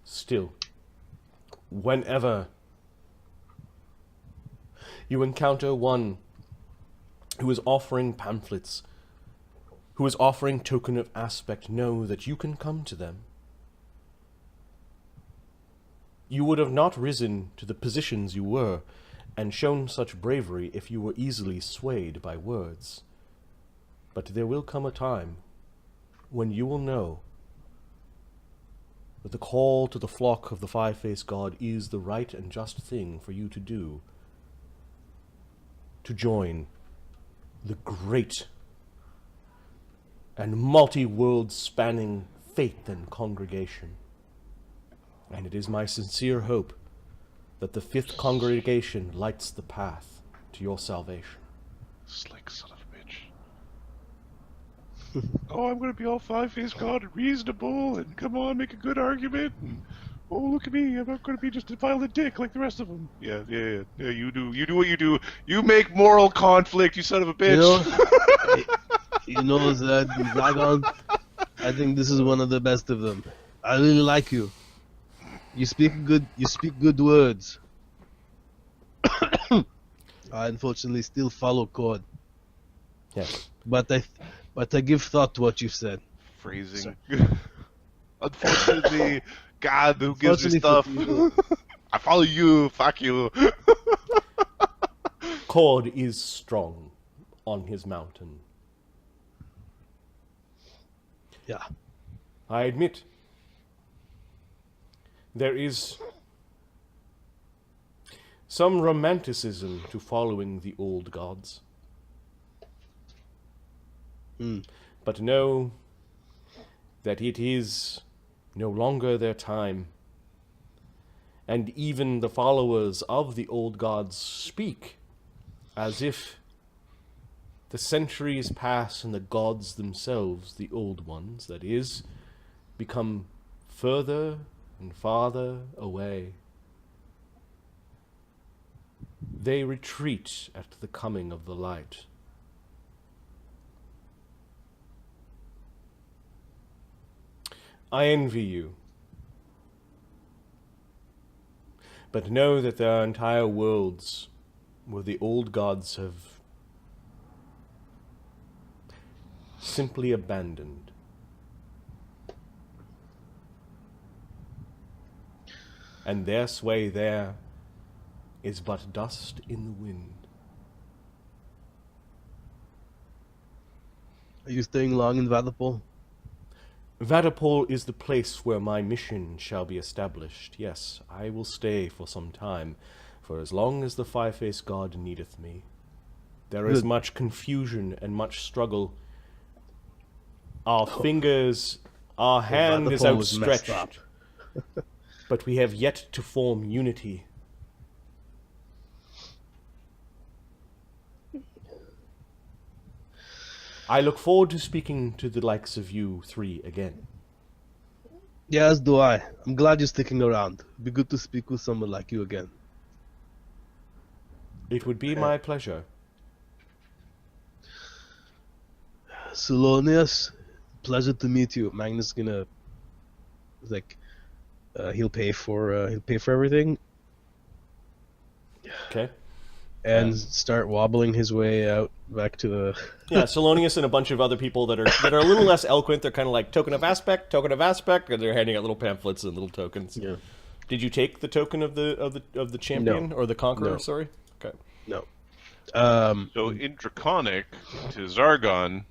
Still, whenever you encounter one who is offering pamphlets, who is offering token of aspect, know that you can come to them. You would have not risen to the positions you were and shown such bravery if you were easily swayed by words. But there will come a time when you will know that the call to the flock of the five-faced god is the right and just thing for you to do, to join the great and multi-world spanning faith and congregation. And it is my sincere hope that the fifth congregation lights the path to your salvation. Slick son of a bitch. Oh, I'm going to be all five-faced god and reasonable, and come on, make a good argument, and oh, look at me, I'm not going to be just a violent dick like the rest of them. Yeah, you do what you do. You make moral conflict, you son of a bitch. You know that, Czargon, I think this is one of the best of them. I really like you. You speak good words. I unfortunately still follow code. Yes. But I give thought to what you've said. Phrasing. Unfortunately, God, who gives me stuff? I follow you, fuck you. Cord is strong on his mountain. Yeah. I admit, there is some romanticism to following the old gods. But know that it is no longer their time. And even the followers of the old gods speak as if the centuries pass and the gods themselves, the old ones, that is, become further and farther away. They retreat at the coming of the light. I envy you. But know that there are entire worlds where the old gods have simply abandoned. And their sway there is but dust in the wind. Are you staying long in Vaddapol? Vaddapol is the place where my mission shall be established. Yes, I will stay for some time, for as long as the five-faced god needeth me. There is much confusion and much struggle. Our fingers, our hand is Vaddapol was messed outstretched, but we have yet to form unity. I look forward to speaking to the likes of you three again. Yeah, as do I. I'm glad you're sticking around. It'd be good to speak with someone like you again. It would be my pleasure. Solonius, pleasure to meet you. Magnus gonna he'll pay for everything. Okay. And start wobbling his way out back to the... Yeah, Solonius and a bunch of other people that are a little less eloquent. They're kind of like token of aspect, and they're handing out little pamphlets and little tokens. Yeah. Did you take the token of the champion or the conqueror? No. Sorry. Okay. No. So in Draconic, to Czargon,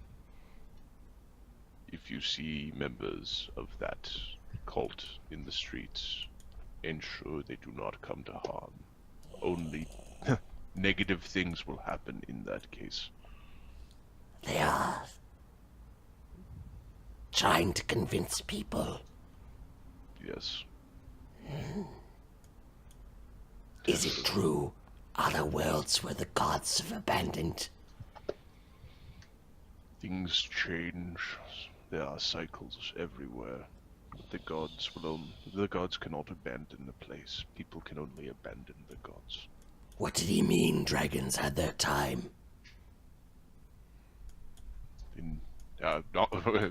if you see members of that cult in the streets, ensure they do not come to harm. Only negative things will happen in that case. They are trying to convince people. Yes. Is it true? Other worlds where the gods have abandoned? Things change. There are cycles everywhere. The gods cannot abandon the place. People can only abandon the gods. What did he mean dragons had their time?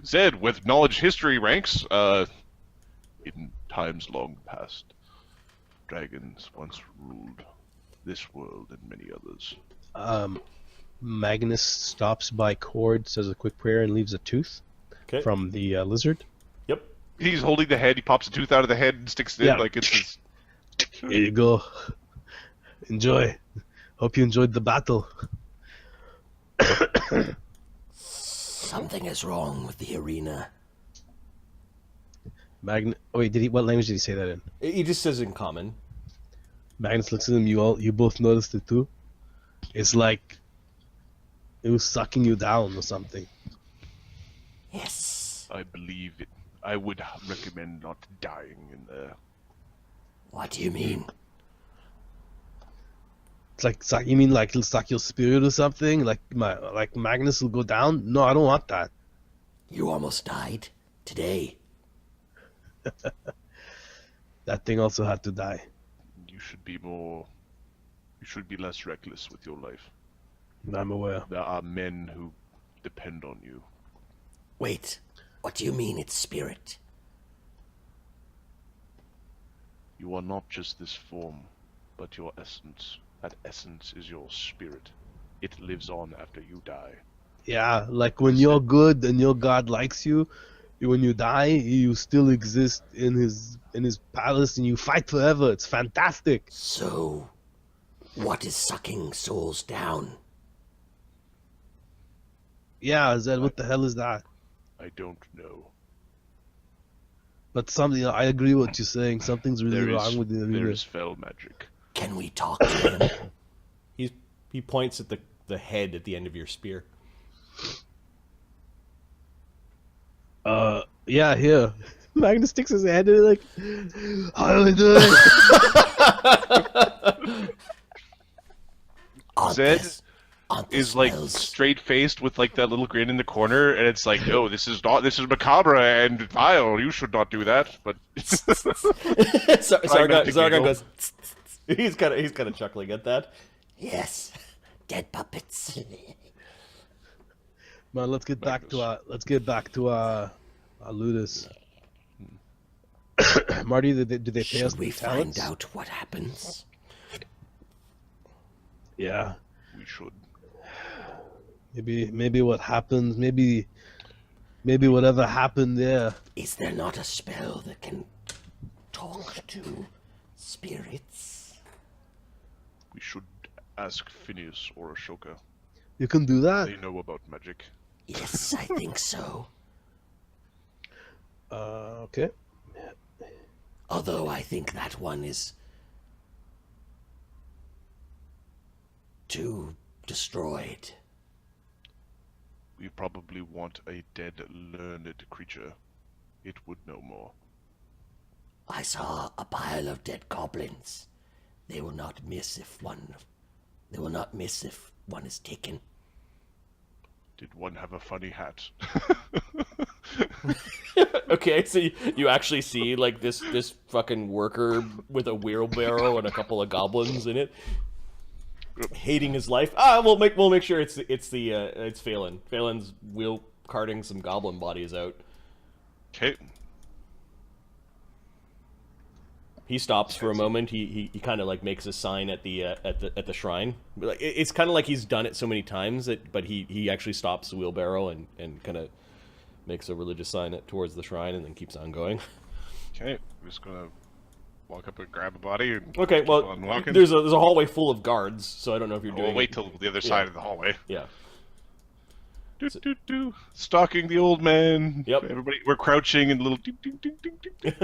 Zed, with knowledge history ranks, in times long past, dragons once ruled this world and many others. Magnus stops by Cord, says a quick prayer, and leaves a tooth Okay. from the lizard. Yep. He's holding the head. He pops a tooth out of the head and sticks it in like it's his... Here you go. Enjoy. Hope you enjoyed the battle. Something is wrong with the arena. Magnus. Oh, wait, what language did he say that in? He just says in common. Magnus looks at him. You both noticed it too. It's like it was sucking you down or something. Yes. I believe it. I would recommend not dying in there. What do you mean? It's like you mean like it'll suck your spirit or something? Like Magnus will go down? No, I don't want that. You almost died today. That thing also had to die. You should be less reckless with your life. I'm aware. There are men who depend on you. Wait, what do you mean it's spirit? You are not just this form, but your essence. That essence is your spirit. It lives on after you die. Yeah, like when you're good and your god likes you, when you die, you still exist in his palace and you fight forever. It's fantastic. So, what is sucking souls down? Yeah, Zed, what the hell is that? I don't know. But something, I agree with what you're saying. Something's really wrong with the There arena. is fell magic. Can we talk to him? He points at the head at the end of your spear. Yeah, here. Magnus sticks his hand in it like, how do we do it? Zed aren't the is like spells- straight faced with like that little grin in the corner, and it's like, no, this is macabre and vile. You should not do that. But Czargon goes. He's kind of chuckling at that. Yes, dead puppets. Man, let's get back to our Ludus. Marty, do they pay us Should we the talents? find out what happens? Yeah. we should. Maybe what happens, maybe whatever happened there. Is there not a spell that can talk to spirits? We should ask Phineas or Ashoka. You can do that? They know about magic. Yes, I think so. Okay. Although I think that one is too destroyed. We probably want a dead, learned creature. It would know more. I saw a pile of dead goblins. They will not miss if one is taken. Did one have a funny hat? Okay, so you actually see like this fucking worker with a wheelbarrow and a couple of goblins in it, hating his life. We'll make sure it's Phelan. Phelan's wheel carting some goblin bodies out. Okay. He stops for a moment. He kind of like makes a sign at the shrine. Like it's kind of like he's done it so many times but he actually stops the wheelbarrow and kind of makes a religious sign towards the shrine and then keeps on going. Okay. I'm just gonna walk up and grab a body and Okay, keep well, on walking. there's a hallway full of guards, so I don't know if you're doing. We'll wait till the other side of the hallway. Yeah. Stalking the old man. Yep. Everybody, we're crouching and little ding, ding, ding, ding, ding.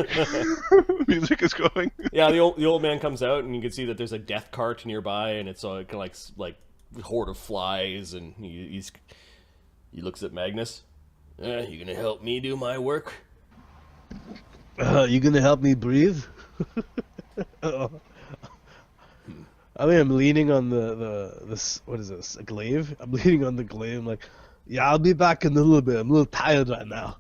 Music is going. Yeah, the old man comes out and you can see that there's a death cart nearby and it's kind of like horde of flies and he looks at Magnus. You gonna help me do my work? You gonna help me breathe? I mean, I'm leaning on this. What is this? A glaive? I'm leaning on the glaive. I'm like, yeah, I'll be back in a little bit. I'm a little tired right now.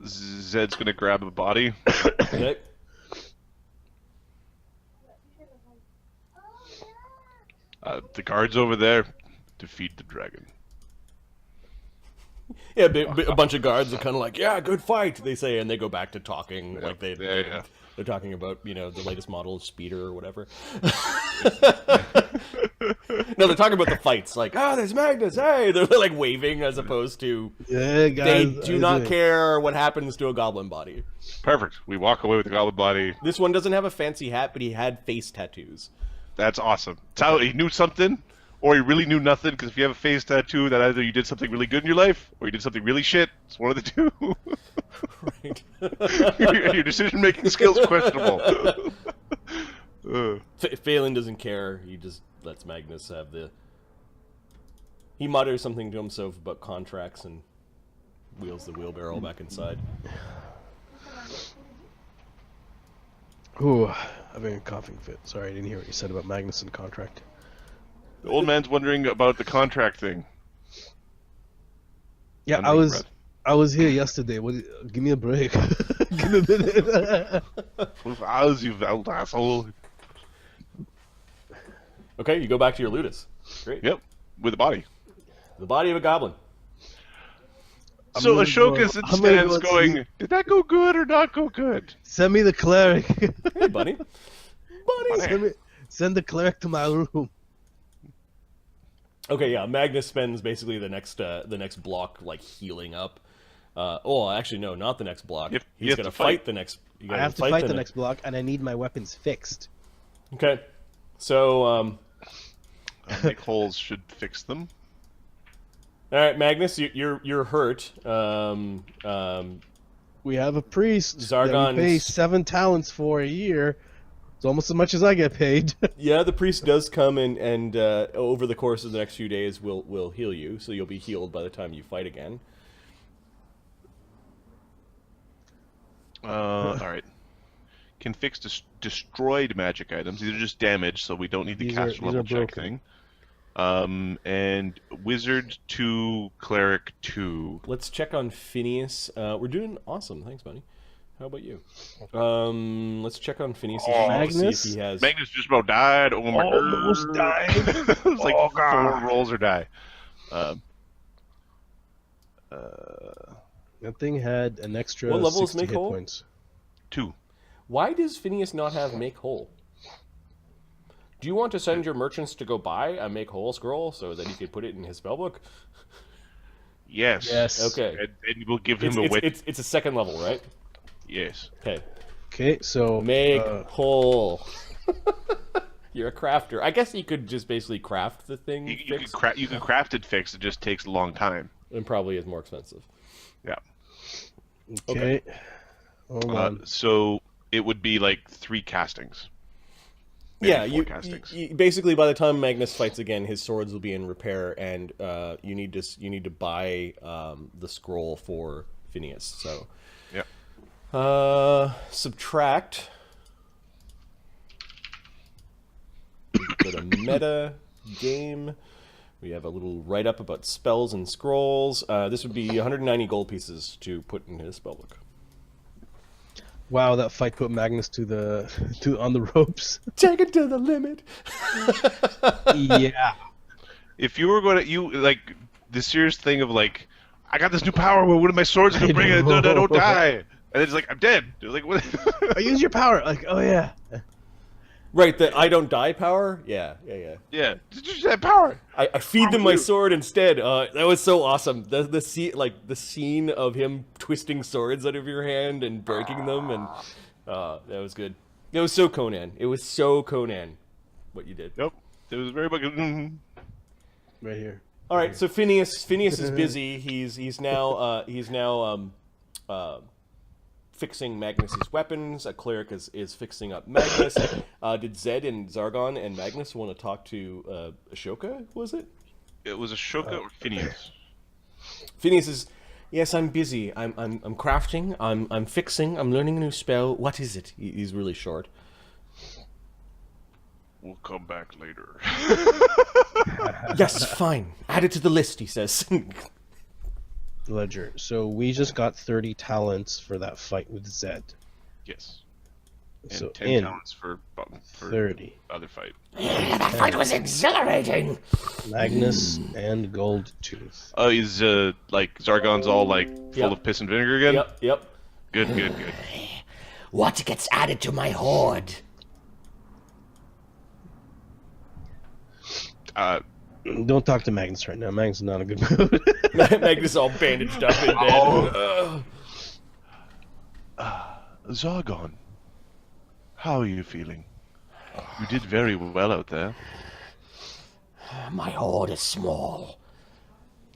Zed's gonna grab a body. Okay. The guards over there defeat the dragon. Yeah, a bunch of guards are kind of like, yeah, good fight, they say, and they go back to talking like they. Yeah. They're talking about, the latest model of speeder or whatever. No, they're talking about the fights. Like, there's Magnus. Hey, they're like waving as opposed to Yeah, guys. they do not care what happens to a goblin body. Perfect. We walk away with the goblin body. This one doesn't have a fancy hat, but he had face tattoos. That's awesome. So he knew something, or he really knew nothing. Because if you have a face tattoo, that either you did something really good in your life, or you did something really shit. It's one of the two. Right. Your decision-making skills questionable. Phelan doesn't care. He just lets Magnus have the... He mutters something to himself about contracts and wheels the wheelbarrow back inside. Ooh, having a coughing fit. Sorry, I didn't hear what you said about Magnus and contract. The old man's wondering about the contract thing. Yeah, I was here yesterday. Give me a break. Give me a minute. As you old asshole. Okay, you go back to your Ludus. Great. Yep, with a body. The body of a goblin. So Ashoka stands going, did that go good or not go good? Send me the cleric. Hey, buddy. Send the cleric to my room. Okay, yeah. Magnus spends basically the next block like healing up. Actually, no, not the next block. He's gonna fight the next. I have to fight the next block, and I need my weapons fixed. Okay, so Make holes should fix them. all right, Magnus, you're hurt. We have a priest that Czargon's- we pay 7 talents for a year. It's almost as much as I get paid. Yeah, the priest does come and over the course of the next few days will heal you, so you'll be healed by the time you fight again. All right. Can fix destroyed magic items. These are just damage, so we don't need the These caster are level check broken. thing. And wizard 2, cleric 2. Let's check on Phineas. We're doing awesome. Thanks, buddy. How about you? Let's check on Phineas' to see if he has... Magnus just about died. Oh my god. Almost died. It was like 4 rolls or die. That thing had an extra What level is 60 Make hit Whole? points. 2. Why does Phineas not have Make Whole? Do you want to send your merchants to go buy a Make Whole scroll so that he could put it in his spellbook? Yes. Yes. Okay. And we'll give him a wit. It's a second level, right? Yes. Okay. Okay, so Make Whole. You're a crafter. I guess you could just basically craft the thing. You can craft it fixed. It just takes a long time. And probably is more expensive. Yeah. okay. Hold on. So it would be like 3 castings. Yeah, Maybe 4 castings. you basically by the time Magnus fights again, his swords will be in repair, and you need to buy the scroll for Phineas. So Yeah. Subtract. Go to meta game. We have a little write-up about spells and scrolls. This would be 190 gold pieces to put in his spellbook. Wow, that fight put Magnus on the ropes. Take it to the limit. Yeah. If you were going to, like, the serious thing of, like, I got this new power, but one of my swords going to bring it, don't die. And it's like, I'm dead. They're like, what? I use your power. Like, oh yeah. Right, the I don't die power? Yeah. Yeah, just that power. I feed them my sword instead. That was so awesome. The scene of him twisting swords out of your hand and breaking them, and that was good. It was so Conan. It was so Conan what you did. Yep. It was very much. Right here. All right, so Phineas is busy. He's now fixing Magnus's weapons. A cleric is fixing up Magnus. Did Zedd and Czargon and Magnus want to talk to Ashoka? Was it? It was Ashoka or Phineas. Phineas is, yes, I'm busy. I'm crafting. I'm fixing. I'm learning a new spell. What is it? He's really short. We'll come back later. Yes, fine. Add it to the list. He says. Ledger. So we just got 30 talents for that fight with Zedd. Yes. And So 10 talents for 30. other fight. That fight was exhilarating. Magnus and Gold Tooth. Oh, is like Zargon's all like full Yep. of piss and vinegar again? Yep. Good. what gets added to my hoard? Don't talk to Magnus right now. Magnus is not a good mood. Magnus all bandaged up in bed. Czargon, how are you feeling? You did very well out there. My hoard is small.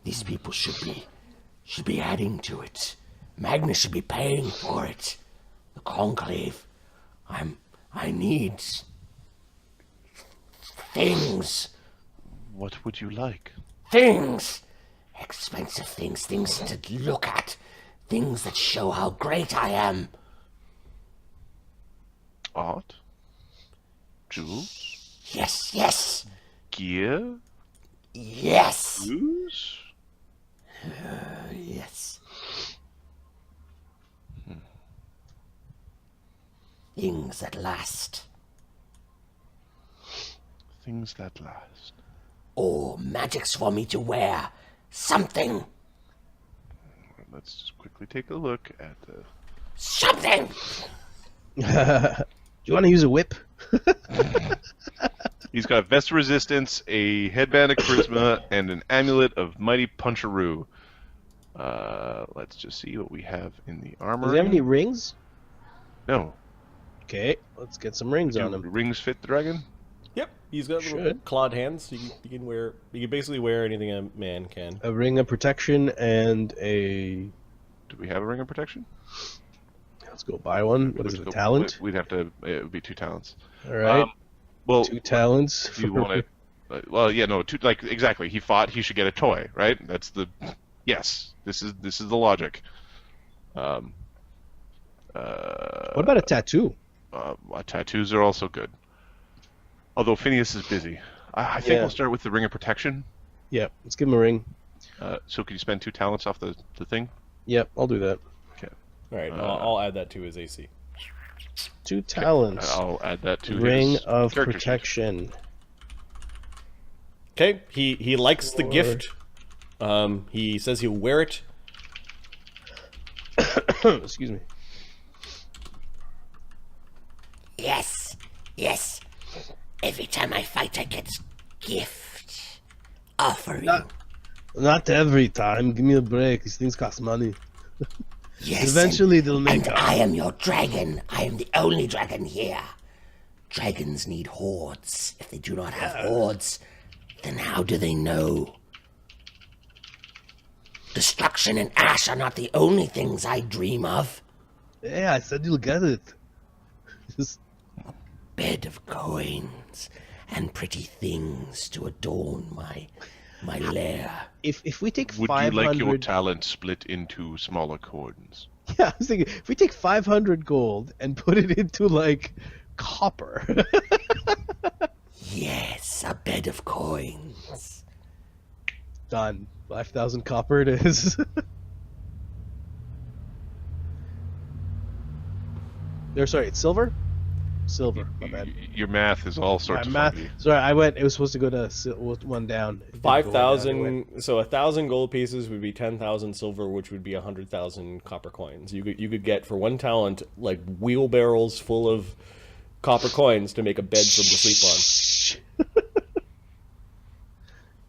These people should be adding to it. Magnus should be paying for it. The Conclave. I need things. What would you like? Things! Expensive things, things to look at, things that show how great I am. Art? Jewels? Yes, yes, Gear? yes, Shoes? yes. Things that last. Things that last. Oh, magics for me to wear. Something. Let's just quickly take a look at the... Something! Do you want to use a whip? He's got vest resistance, a headband of charisma, and an amulet of mighty puncheroo. Let's just see what we have in the armor. Does he have any rings? No. Okay, let's get some rings on Do him. rings fit the dragon? Yep, he's got little Should. clawed hands. You can basically wear anything a man can. A ring of protection and a... Do we have a ring of protection? Let's go buy one. What is it, a talent? We'd have to... It would be 2 talents. All right. Well, 2 talents. do you want to... well, yeah, no, exactly. He fought. He should get a toy, right? That's the... Yes, this is the logic. What about a tattoo? Tattoos are also good. Although Phineas is busy. I think Yeah. we'll start with the ring of protection. Yeah, let's give him a ring. So could you spend 2 talents off the thing? Yep, I'll do that. Okay. All right, I'll add that to his AC. 2 talents. I'll add that to Ring his of character sheet. protection. Okay, he likes the gift. He says he'll wear it. Excuse me. Yes, yes. Every time I fight, I get gift. Offering. Not every time. Give me a break. These things cost money. Yes. Eventually they'll make And up. I am your dragon. I am the only dragon here. Dragons need hordes. If they do not have hordes, then how do they know? Destruction and ash are not the only things I dream of. Yeah, I said you'll get it. Just... Bed of coins and pretty things to adorn my lair. If we take Would 500... you like your talent split into smaller coins? Yeah, I was thinking, if we take 500 gold and put it into, like, copper. Yes, a bed of coins. Done. 5,000 copper it is. Sorry, it's silver? Silver, my bad. Your math is all sorts My of math. funky. Sorry, it was supposed to go to one down. It didn't go one down, it 5,000. went- So 1,000 gold pieces would be 10,000 silver, which would be 100,000 copper coins. You could get for 1 talent like wheelbarrows full of copper coins to make a bed for him to sleep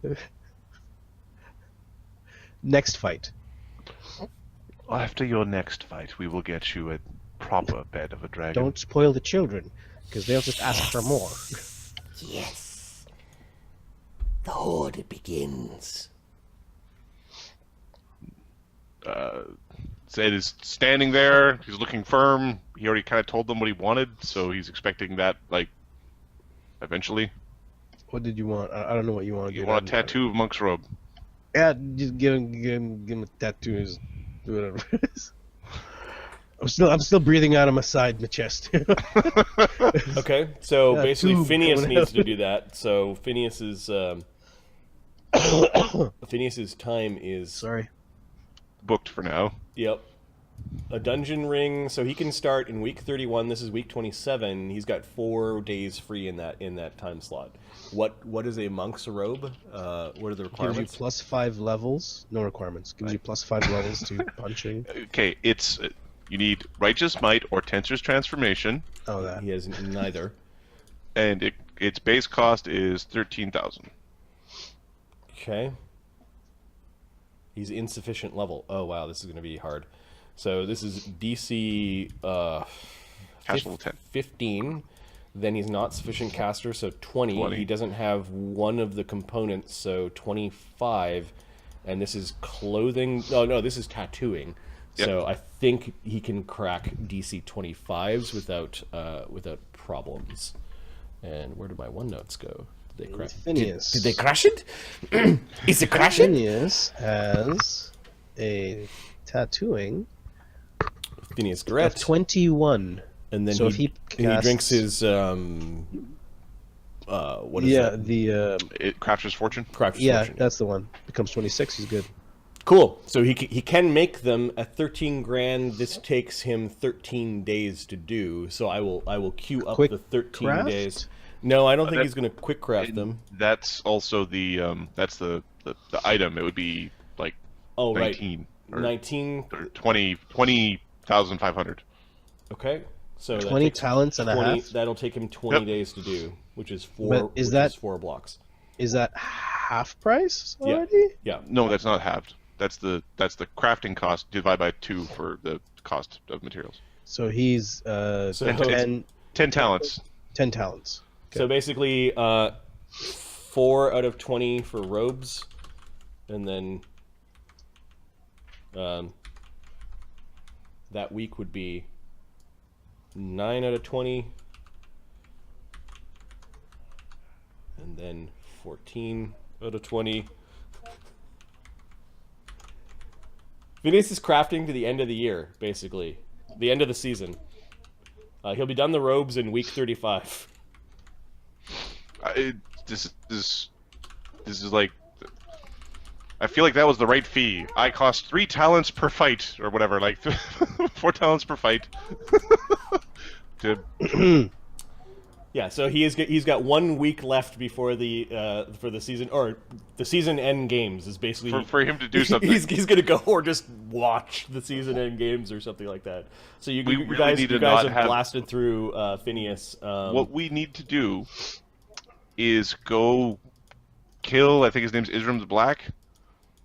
on. Next fight. After your next fight, we will get you a proper bed of a dragon. Don't spoil the children, because they'll just ask for more. Yes. The horde it begins. Zed is standing there. He's looking firm. He already kind of told them what he wanted, so he's expecting that, like, eventually. What did you want? I don't know what you want to do. You want a tattoo of monk's robe. Yeah, just give him a tattoo. Just do whatever it is. I'm still breathing out of my side, my chest. Okay, so Yeah, basically tube Phineas coming needs out. to do that. So Phineas's Phineas's time is Sorry. Booked for now. Yep. A dungeon ring, so he can start in week 31. This is week 27. He's got 4 days free in that time slot. What is a monk's robe? What are the Gives you requirements? +5 levels. No requirements. Gives you +5 levels to punching. Okay, it's You need Righteous Might or Tensor's Transformation, Oh, that. He has neither. and its base cost is 13,000. Okay. He's insufficient level. Oh wow, this is going to be hard. So this is DC Cast level 10. 15. Then he's not sufficient caster, so 20. 20. He doesn't have one of the components, so 25. And this is clothing. Oh no, this is tattooing. Yep. So I think he can crack DC 25s without problems. And where did my OneNotes go? Did they crash? Phineas. Did they crash it? Is it crashing? Phineas has a tattooing Phineas of Garrett. 21. And then So if he he drinks casts- his what is Yeah, that? the Crafter's Fortune. Crafter's yeah, Fortune. that's the one. Becomes 26. He's good. Cool. So he can make them at 13 grand. This takes him 13 days to do. So I will queue up Quick the 13 craft? days. No, I don't think that- he's going to quick craft them. That's also the that's the item. It would be like Oh 19 right, 19. or 20,500. Okay. So that 20 takes talents and a 20. half. That'll take him 20 Yep. days to do, which is But is that- 4 blocks. Is that half price Yeah. already? Yeah. No, that's not halved. That's the crafting cost divided by 2 for the cost of materials. So he's So 10 10 talents. 10 talents. So basically, 4 out of 20 for robes, and then that week would be 9 out of 20, and then 14 out of 20. Phineas is crafting to the end of the year, basically, the end of the season. He'll be done the robes in week 35. This is like, I feel like that was the right fee. I cost 3 talents per fight or whatever, like 4 talents per fight. to Yeah, so he's got 1 week left before the for the season, or the season end games is basically for him to do something. He's gonna go or just watch the season end games or something like that. So you really guys need you to guys not have have- blasted through Phineas. What we need to do is go kill, I think his name's Isram's Black,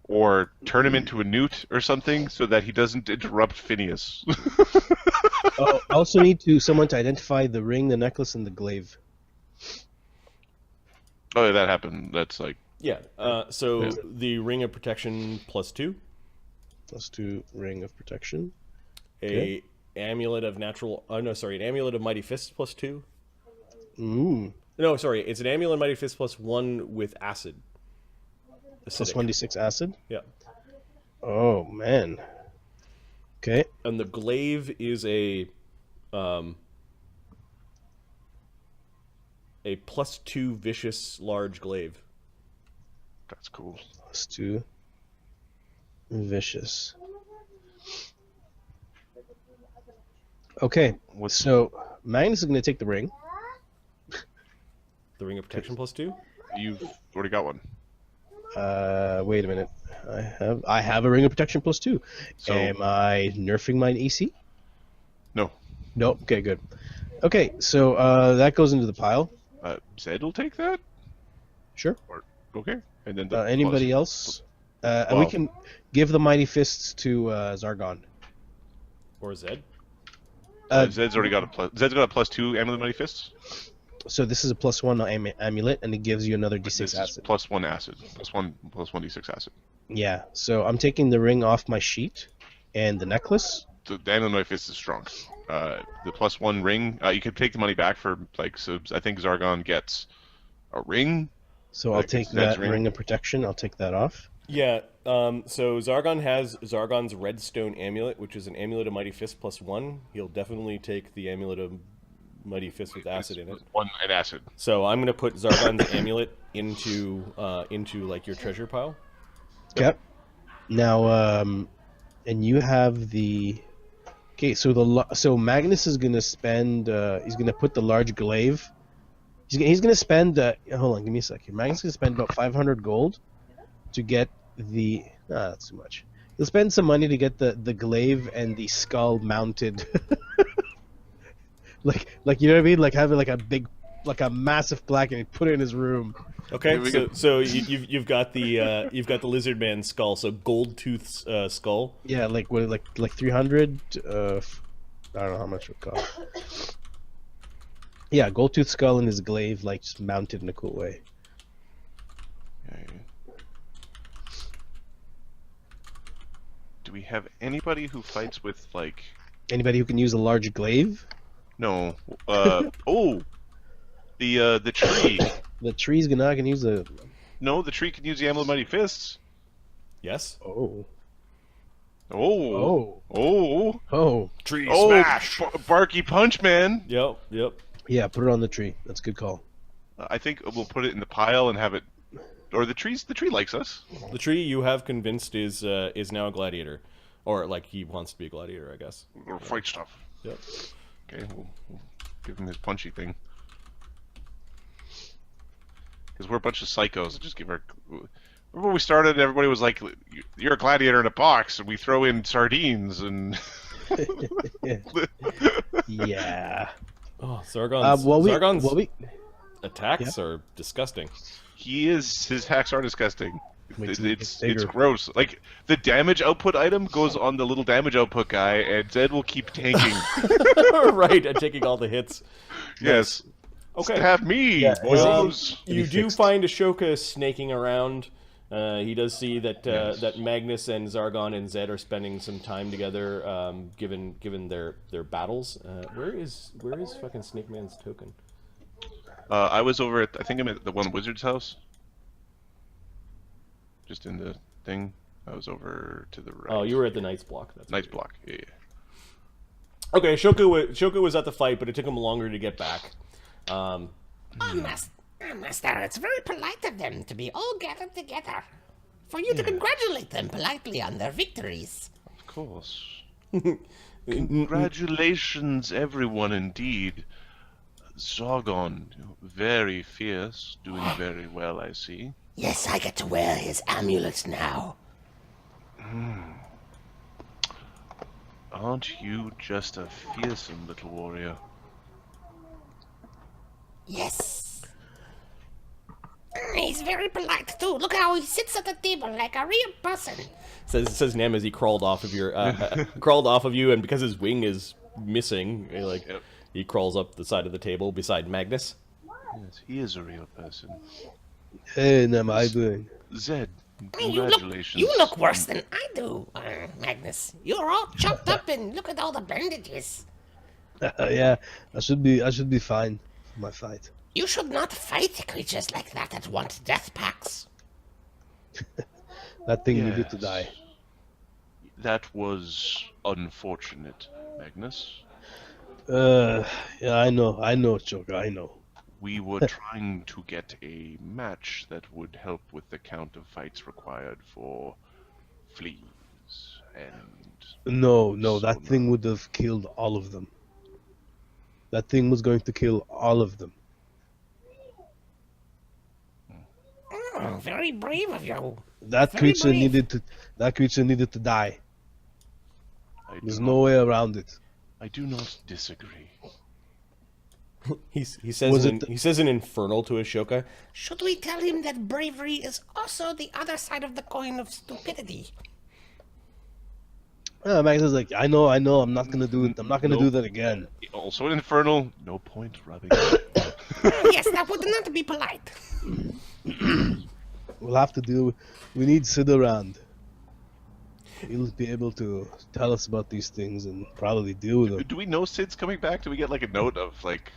or turn him into a newt or something so that he doesn't interrupt Phineas. Also need someone to identify the ring, the necklace, and the glaive. Oh, yeah, that happened. That's like, Yeah. So Yeah. the ring of protection +2, +2 ring of protection. a amulet of natural. Oh no, sorry, an amulet of mighty fists +2. Ooh. No, sorry, it's an amulet of mighty fists +1 with acid. Plus Acidic. 1d6 acid. Yeah. Oh man. Okay. And the glaive is a +2 vicious large glaive. that's cool. +2 vicious. Okay. What's So Magnus is going to take the ring. The ring of protection +2. You've already got one. Wait a minute. I have a ring of protection +2. So- Am I nerfing my AC? No. No. Okay, good. Okay, so that goes into the pile. Zed will take that? Sure. Or, okay. And then the Anybody else? And we Well- can give the mighty fists to Czargon. Or Zed. Zed's already got a plus. Zed's got a +2 amulet of mighty fists. So this is a +1 amulet, and it gives you another d6 This is acid. +1 acid. +1 d6 acid. Yeah. So I'm taking the ring off my sheet, and the necklace. The amulet of mighty fists is strong. The +1 ring. You can take the money back for like. So I think Czargon gets a ring. So I'll Like take Zed's that ring. ring of protection. I'll take that off. Yeah. So Czargon has Czargon's redstone amulet, which is an amulet of mighty fist +1. He'll definitely take the amulet of mighty fist with acid in it. One and acid. So I'm gonna put Czargon's amulet into like your treasure pile. Yep. Now, and you have the. Okay, so Magnus is gonna spend. He's gonna put the large glaive. He's gonna spend. Hold on, give me a second. Magnus is gonna spend about 500 gold to get the. That's too much. You'll spend some money to get the glaive and the skull mounted. like you know what I mean? Like having like a massive plaque and put it in his room. Okay, so you've got the lizard man skull, so gold tooth's skull. Yeah, like 300. I don't know how much it would cost. Yeah, gold tooth skull and his glaive, like just mounted in a cool way. Okay. Do we have anybody who fights with like? Anybody who can use a large glaive? No. Oh, the tree. The tree's gonna can use a. No, the tree can use the Amulet of Mighty Fists. Yes. Oh. Oh. Oh. Oh. Oh. Tree Oh. smash. Barky Punch Man. Yep. Yeah, put it on the tree. That's a good call. I think we'll put it in the pile and have it. Or the tree likes us. The tree you have convinced is now a gladiator, or like he wants to be a gladiator, I guess. Or fight stuff. Yep. Okay, we'll give him his punchy thing. Because we're a bunch of psychos. Just give our. Remember when we started? Everybody was like, "You're a gladiator in a box," and we throw in sardines and. Yeah. Oh, Zargon's we attacks are disgusting. His hacks are disgusting. Makes It's bigger. gross. Like the damage output item goes on the little damage output guy, and Zed will keep tanking. Right, and taking all the hits. Yes. Okay. Stab me, Yeah, boys. You do fixed. find Ashoka snaking around. He does see that Yes. that Magnus and Czargon and Zedd are spending some time together, given their battles. Where is fucking Snake Man's token? I was over at. I think I'm at the one wizard's house. Just in the thing. I was over to the right. Oh, you were at the Knight's block. That's Knight's right. block. Yeah. Okay, Ashoka was at the fight, but it took him longer to get back. Oh, Master, it's very polite of them to be all gathered together. For you to congratulate them politely on their victories. Of course. Congratulations, everyone, indeed. Zargon, very fierce, doing very well, I see. Yes, I get to wear his amulet now. Aren't you just a fearsome little warrior? Yes. He's very polite too. Look how he sits at the table like a real person. Says Nem as he crawled off of you, and because his wing is missing, Yep. he crawls up the side of the table beside Magnus. Yes, he is a real person. Hey, Nam, how you doing? Zed, You congratulations. look worse than I do, Magnus. You're all chopped up and look at all the bandages. Yeah, I should be fine for my fight. You should not fight creatures like that want death packs. That thing needed to Yes. die. That was unfortunate, Magnus. Yeah, I know, Joker, I know. We were trying to get a match that would help with the count of fights required for fleas and... No, So that thing would have killed all of them. That thing was going to kill all of them. Oh, very brave of you. That Very creature brave. needed to die. I There's do no way around it. I do not disagree. He says in Infernal to Ashoka. Should we tell him that bravery is also the other side of the coin of stupidity? Max is like, I know, I'm not gonna do it. I'm not gonna do Nope. that again. Also an Infernal, no point rubbing. Yes, that would not be polite. We'll have to do. We need Sid around. He'll be able to tell us about these things and probably deal with them. Do we know Sid's coming back? Do we get like a note of like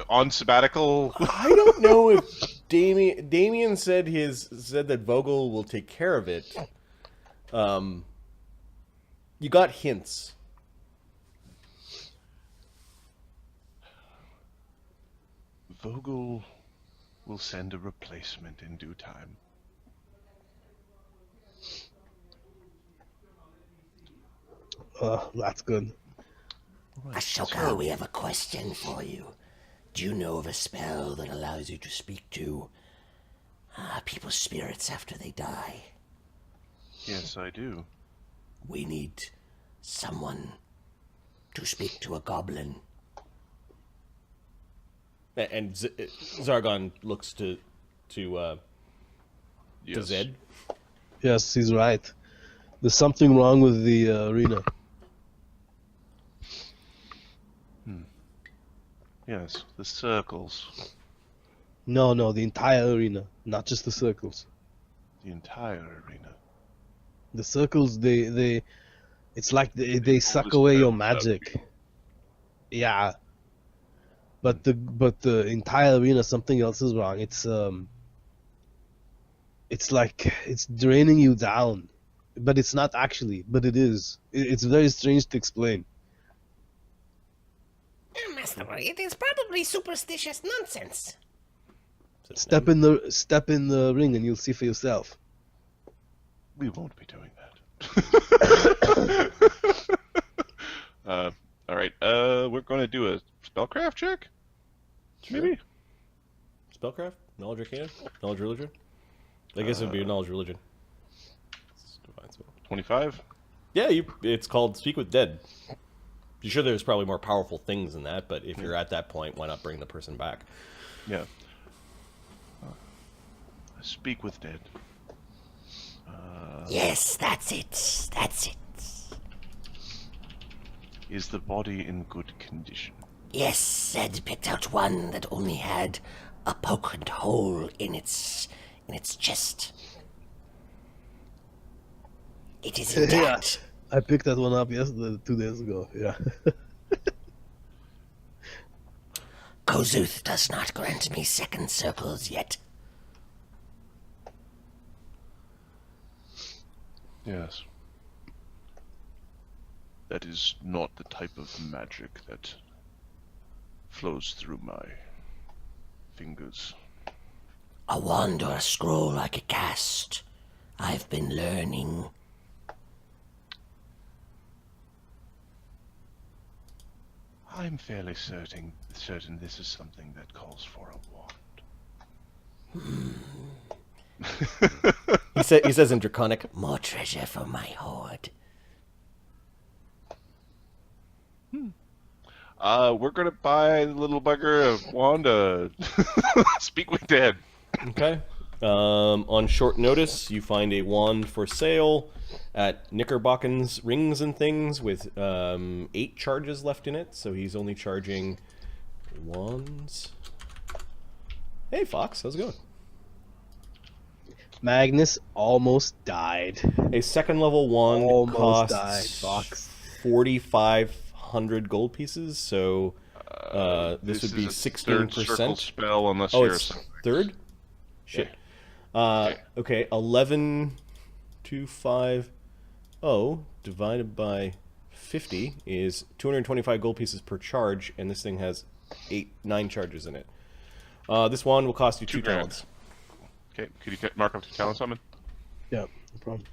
on sabbatical? I don't know if Damien said that Vogel will take care of it. You got hints. Vogel will send a replacement in due time. That's good. Ashoka, we have a question for you. Do you know of a spell that allows you to speak to people's spirits after they die? Yes, I do. We need someone to speak to a goblin. And Czargon looks to Yes. Zed. Yes, he's right. There's something wrong with the arena. Yes, the circles. No, the entire arena, not just the circles. The entire arena. The circles, it's like they suck away your magic. Yeah. But the entire arena, something else is wrong. It's like it's draining you down, but it's not actually. But it is. It's very strange to explain. Master, it is probably superstitious nonsense. Step in the ring and you'll see for yourself. We won't be doing that. All right. We're going to do a spellcraft check. Sure. Maybe. Spellcraft? Knowledge Arcana? Knowledge Religion? I guess it would be a Knowledge Religion. It's divine spell. 25. Yeah, it's called Speak with Dead. I'm sure there's probably more powerful things than that, but if you're at that point, why not bring the person back? Yeah. Speak with dead. Yes, that's it. That's it. Is the body in good condition? Yes, Zed picked out one that only had a poked hole in its chest. It is intact. I picked that one up yesterday, 2 days ago. Yeah. Kossuth does not grant me second circles yet. Yes. That is not the type of magic that flows through my fingers. A wand or a scroll I could cast. I've been learning. I'm fairly certain this is something that calls for a wand. He says in Draconic, More treasure for my hoard. We're gonna buy the little bugger a wand to speak with dead. okay. On short notice, you find a wand for sale at Knickerbocken's Rings and Things with 8 charges left in it, so he's only charging wands. Hey, Fox, how's it going? Magnus almost died. A second level wand Almost died, costs Fox. 4,500 gold pieces, so this would be is a third circle 16%. spell unless Oh, you're it's third? Shit. Okay, 11,250 divided by 50 is 225 gold pieces per charge, and this thing has 9 charges in it. This wand will cost you 2 grand. talents. Okay, could you mark up to talent summon? Yeah, no problem.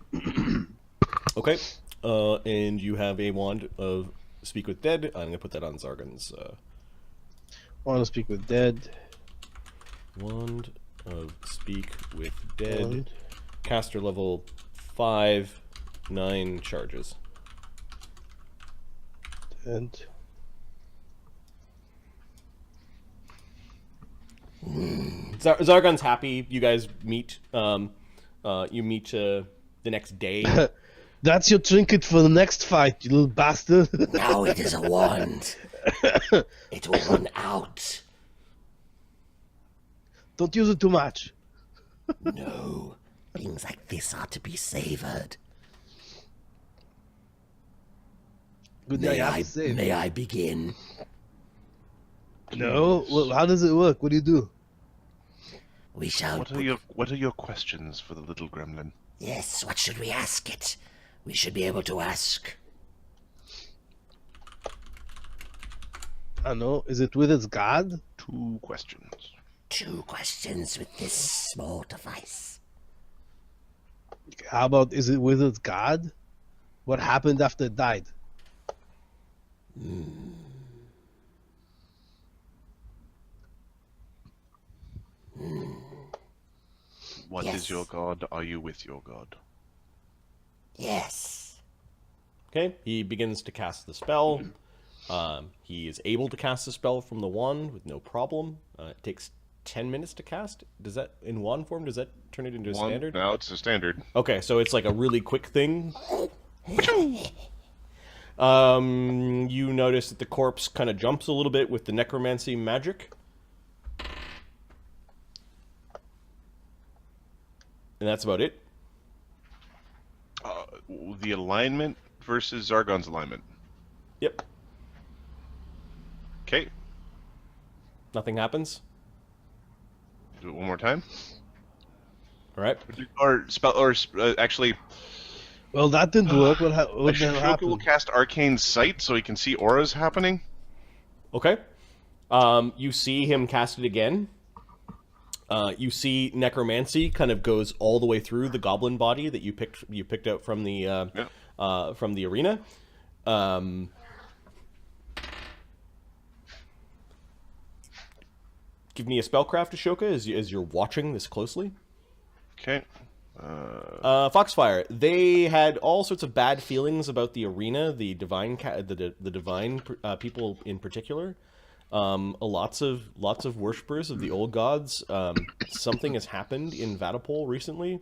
Okay, and you have a wand of Speak with Dead. I'm going to put that on Czargon's Want to speak with dead. wand of Speak with Dead. Wand. Caster level 5, 9 charges. Dead. Czargon's happy. You guys meet. You meet the next day. That's your trinket for the next fight, you little bastard. Now it is a wand. It will run out. Don't use it too much. No, things like this are to be savored. Good day, I have to save. May I begin? No? Well, how does it work? What do you do? We shall. What are your questions for the little gremlin? Yes, what should we ask it? We should be able to ask. I don't know. Is it with its god? 2 questions. 2 questions with this small device. How about, is it with its god? What happened after it died? What Yes. is your god? Are you with your god? Yes. Okay, he begins to cast the spell. He is able to cast the spell from the wand with no problem. It takes 10 minutes to cast. Does that, in wand form, does that turn it into a standard? No, it's a standard. Okay, so it's like a really quick thing. You notice that the corpse kind of jumps a little bit with the necromancy magic. And that's about it. The alignment versus Zargon's alignment. Yep. Okay. Nothing happens. Do it one more time. All right. Or spell, or actually, Well, that didn't work. What the hell Ashoka will happened? cast Arcane Sight so he can see auras happening. Okay. You see him cast it again. You see necromancy kind of goes all the way through the goblin body that you picked out from the arena. Give me a spellcraft, Ashoka, as you're watching this closely. Okay. Foxfire. They had all sorts of bad feelings about the arena, the divine, the divine people in particular. Lots of worshippers of the old gods. Something has happened in Vaddapol recently,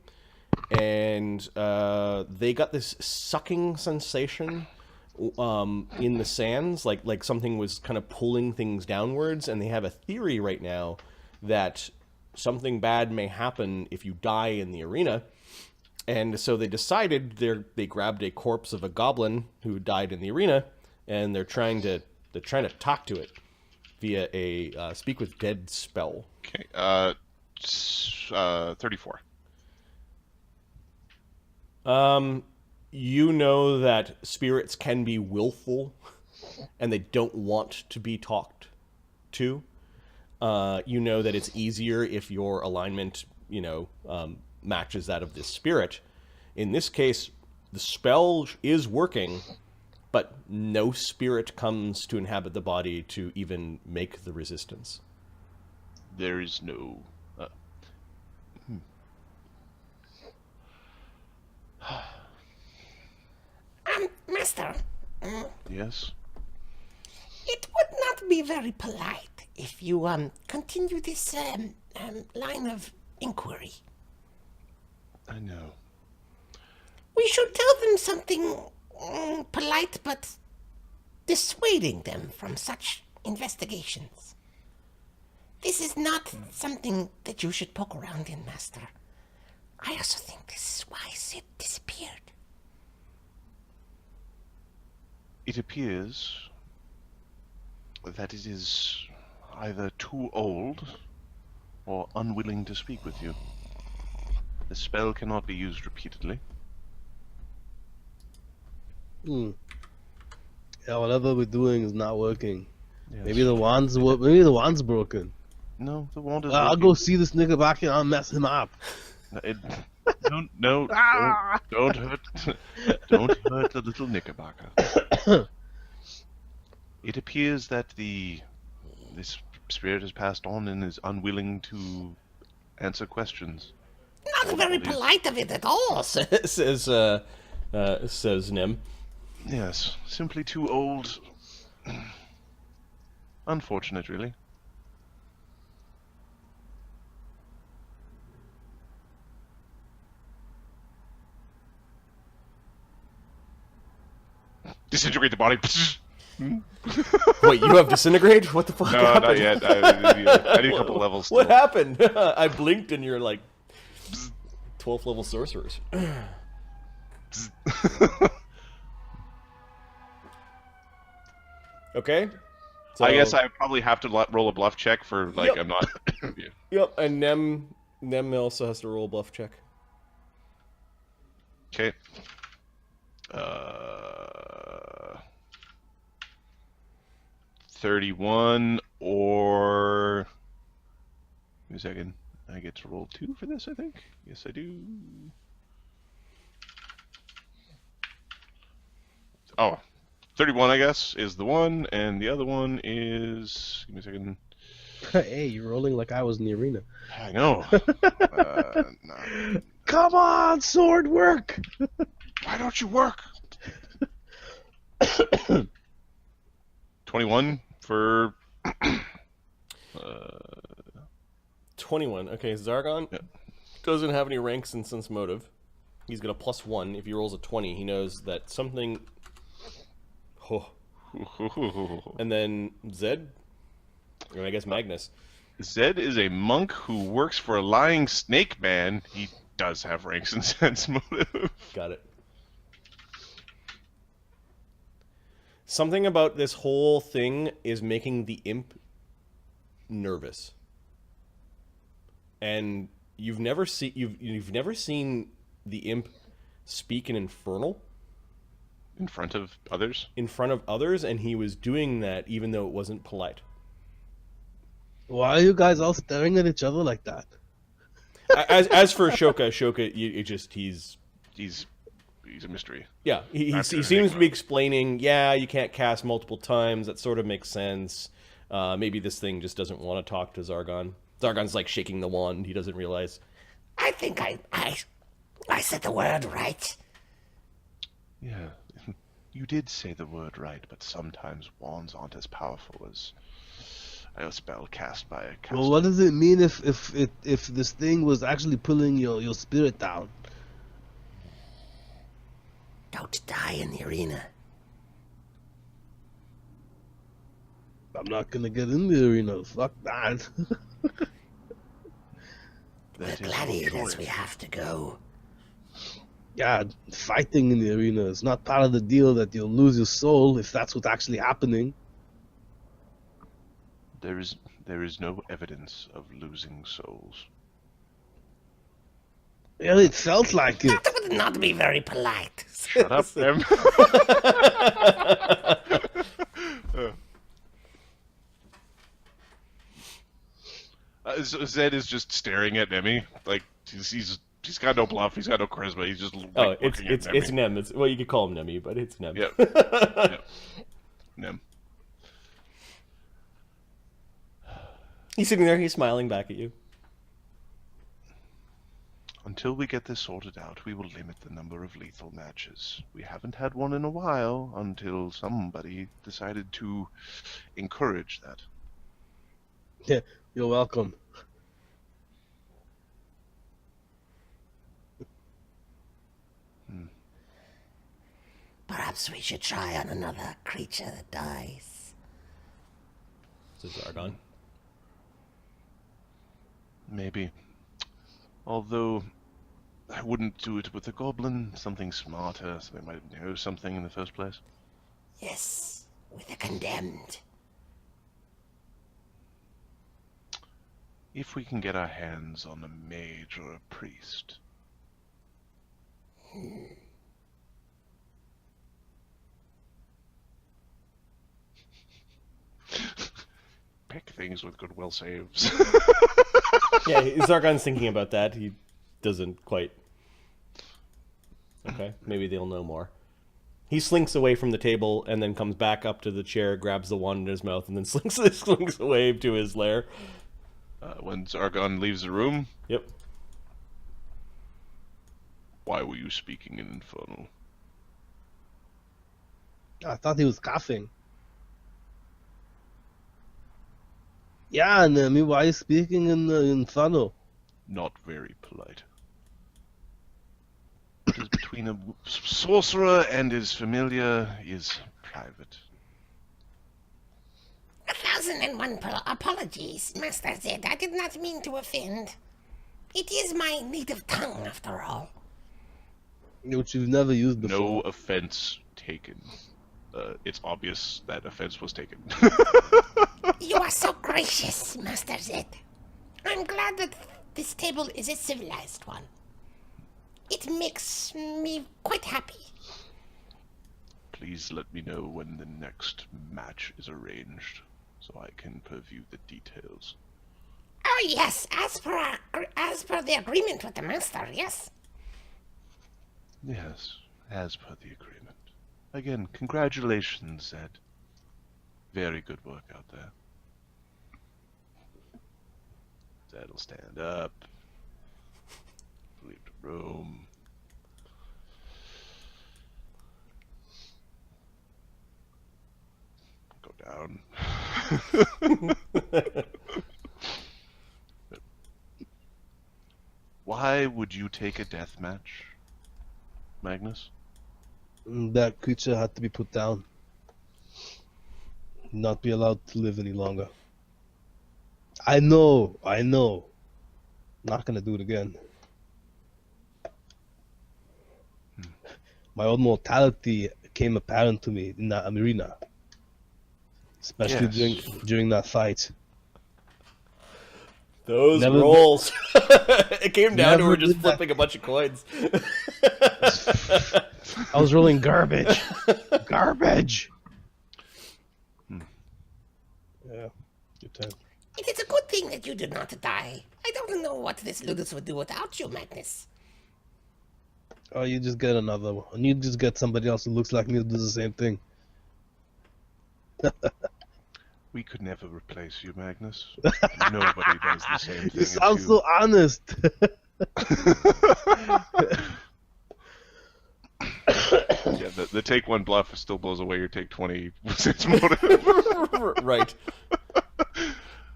and they got this sucking sensation in the sands, like something was kind of pulling things downwards, and they have a theory right now that something bad may happen if you die in the arena. And so they decided they grabbed a corpse of a goblin who died in the arena, and they're trying to talk to it via a speak with dead spell. Okay. 34. You know that spirits can be willful, and they don't want to be talked to. You know that it's easier if your alignment, matches that of this spirit. In this case, the spell is working, but no spirit comes to inhabit the body to even make the resistance. There is no... Master, Yes? it would not be very polite if you continue this line of inquiry. I know. We should tell them something polite but dissuading them from such investigations. This is not something that you should poke around in, Master. I also think this is why Sid disappeared. It appears that it is either too old or unwilling to speak with you. The spell cannot be used repeatedly. Yeah, whatever we're doing is not working. Yes. Maybe the wand's broken. No, the wand is I'll working. go see this nigga back and I'll mess him up. Don't hurt the little Knickerbocker. It appears that this spirit has passed on and is unwilling to answer questions. Not very polite of it at all. says Nim. Yes, simply too old. Unfortunate, really. Disintegrate the body. Wait, you have disintegrate? What the fuck No, happened? not yet. I need a couple levels. What still. happened? I blinked and you're like 12th level sorcerers. Okay. So, I guess I probably have to roll a bluff check for Yep. I'm not. Yep, and Nem also has to roll a bluff check. Okay. 31 or... Give me a second. I get to roll 2 for this, I think. Yes, I do. Oh, 31, I guess, is the one, and the other one is... Give me a second. Hey, you're rolling like I was in the arena. I know. No. Come on, sword work! Why don't you work? 21 for 21. Okay, Czargon doesn't have any ranks in sense motive. He's got a +1. If he rolls a 20, he knows that something... Oh. And then Zed, or I guess Magnus. Zed is a monk who works for a lying snake man. He does have ranks and sense motive. Got it. Something about this whole thing is making the imp nervous. And you've never seen the imp speak in Infernal In front of others? in front of others, and he was doing that even though it wasn't polite. Why are you guys all staring at each other like that? As for Ashoka, He's a mystery. yeah, he After seems to be Enigma. explaining, yeah, you can't cast multiple times. That sort of makes sense. Maybe this thing just doesn't want to talk to Czargon. Czargon's like shaking the wand. He doesn't realize. I think I said the word right. Yeah, you did say the word right, but sometimes wands aren't as powerful as a spell cast by a caster. Well, what does it mean if this thing was actually pulling your spirit down? Don't die in the arena. I'm not gonna get in the arena. Fuck that. We're That is gladiators, choice. we have to go. Yeah, fighting in the arena is not part of the deal that you'll lose your soul if that's what's actually happening. There is no evidence of losing souls. Yeah, it felt like it. That would not be very polite. Shut up, Em. Zed is just staring at Nemi. Like he's got no bluff. He's got no charisma. He's just like, Oh, it's looking at it's Nemi. Nem. Well, you could call him Nemi, but it's Nem. Yep. Yep. Nem. He's sitting there. He's smiling back at you. Until we get this sorted out, we will limit the number of lethal matches. We haven't had one in a while until somebody decided to encourage that. Yeah, you're welcome. Perhaps we should try on another creature that dies. Says Czargon. Maybe. Although, I wouldn't do it with a goblin. Something smarter, so they might know something in the first place. Yes, with the condemned. If we can get our hands on a mage or a priest. Pick things with goodwill saves. Yeah, Czargon's thinking about that. He doesn't quite. Okay, maybe they'll know more. He slinks away from the table and then comes back up to the chair, grabs the wand in his mouth, and then slinks away to his lair. When Czargon leaves the room, Yep. why were you speaking in Infernal? I thought he was coughing. Yeah, Nemi, why are you speaking in the Infernal? Not very polite. What is between a sorcerer and his familiar is private. 1,001 apologies, Master Zed. I did not mean to offend. It is my native tongue, after all. Which you've never used before. No offense taken. It's obvious that offense was taken. You are so gracious, Master Zed. I'm glad that this table is a civilized one. It makes me quite happy. Please let me know when the next match is arranged, so I can purview the details. Oh yes, as per the agreement with the master, yes. Yes, as per the agreement. Again, congratulations, Zed. Very good work out there. Zed will stand up. Leave the room. Why would you take a death match, Magnus? That creature had to be put down. Not be allowed to live any longer. I know. Not gonna do it again. My own mortality came apparent to me in that arena. Especially Yes. during that fight. Those Never rolls. It came down to Never we're just did that. flipping a bunch of coins. I was rolling garbage. Garbage. Yeah, good time. It is a good thing that you did not die. I don't know what this Ludus would do without you, Magnus. Oh, you just get another one. You just get somebody else who looks like me who does the same thing. We could never replace you, Magnus. Nobody does the same thing. You as sound you. so honest. Yeah, the take one bluff still blows away your take 20 sense motive. Right.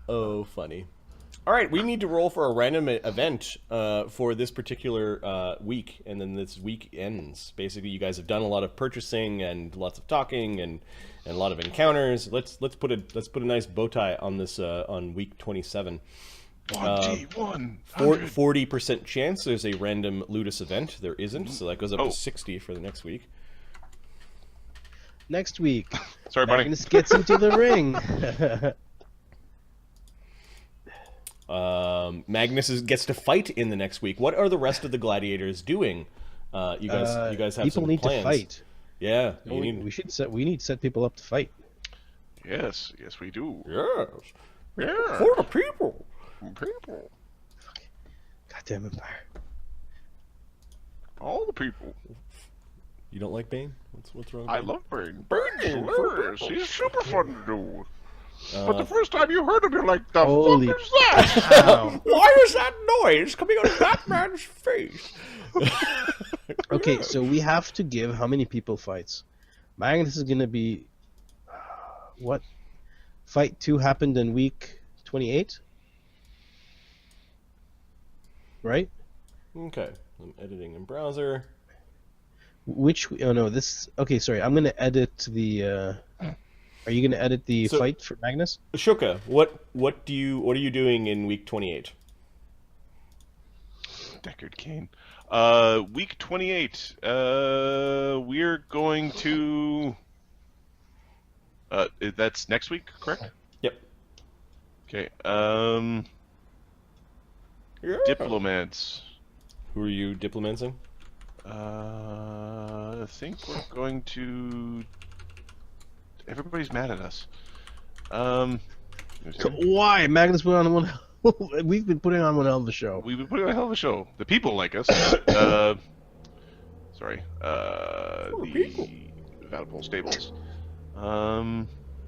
Oh, funny. All right, we need to roll for a random event for this particular week, and then this week ends. Basically, you guys have done a lot of purchasing and lots of talking and a lot of encounters. Let's put a nice bow tie on this on week 27. 1d1. 40% chance there's a random Ludus event. There isn't, so that goes up Oh. to 60 for the next week. Next week, Sorry, buddy. Magnus gets into the ring. Magnus gets to fight in the next week. What are the rest of the gladiators doing? You guys have people some need plans. to fight. Yeah, We need to set people up to fight. Yes, we do. Yes. Yeah. For the people. People. Goddamn Empire. All the people. You don't like Bane? What's wrong with I Bane? love Bane. Bane's hilarious. He's super fun to do. But the first time you heard him, you're like, the Holy fuck is that? Ow. Why is that noise coming out of that man's face? Okay, so we have to give how many people fights? Magnus is gonna be what? Fight 2 happened in week 28? Right? Okay, I'm editing in browser. Oh no, this. Okay, sorry. I'm gonna edit the. Are you gonna edit the So- fight for Magnus? Shuka, what are you doing in week 28? Deckard Kane. Week 28. We're going to. That's next week, correct? Yep. Okay. Yeah. Diplomats. Who are you diplomancing? I think we're going to. Everybody's mad at us. Why? Magnus put on one. We've been putting on one hell of a show. We've been putting on a hell of a show. The people like us. Sorry. The Vaddapol stables.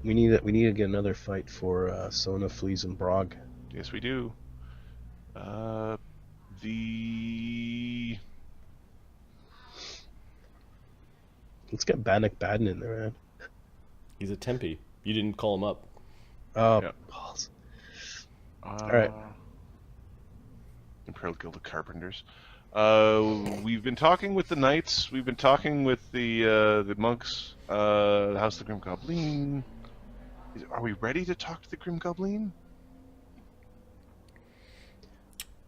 We need to get another fight for Sona, Fleas, and Brog. Yes, we do. Let's get Bannock Baden in there, man. He's a Tempe. You didn't call him up. Oh, Yeah. balls. Alright. Imperial Guild of Carpenters. We've been talking with the knights. We've been talking with the monks. The House of the Grim Goblin. Are we ready to talk to the Grim Goblin?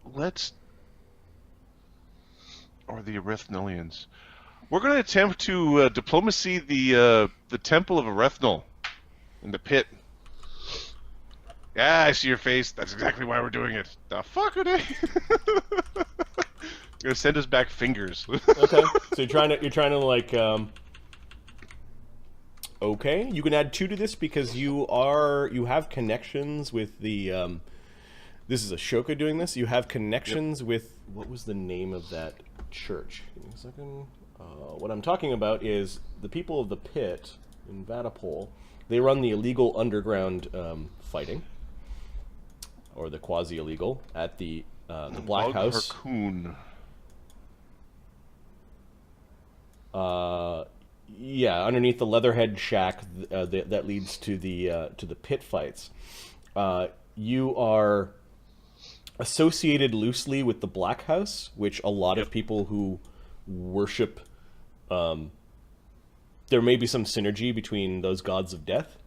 Or the Erethnolians. We're going to attempt to diplomacy the Temple of Erethnol in the pit. Yeah, I see your face. That's exactly why we're doing it. The fuck are they? You're gonna send us back fingers. Okay, so you're trying to like. Okay, you can add 2 to this because you have connections with the. This is Ashoka doing this. You have connections with what was the name of that church? Give me a second. What I'm talking about is the people of the pit in Vaddapol. They run the illegal underground fighting, or the quasi-illegal at the Black House. Harkoon. Yeah, underneath the Leatherhead shack that leads to the pit fights. You are associated loosely with the Black House, which a lot of people who worship. There may be some synergy between those gods of death,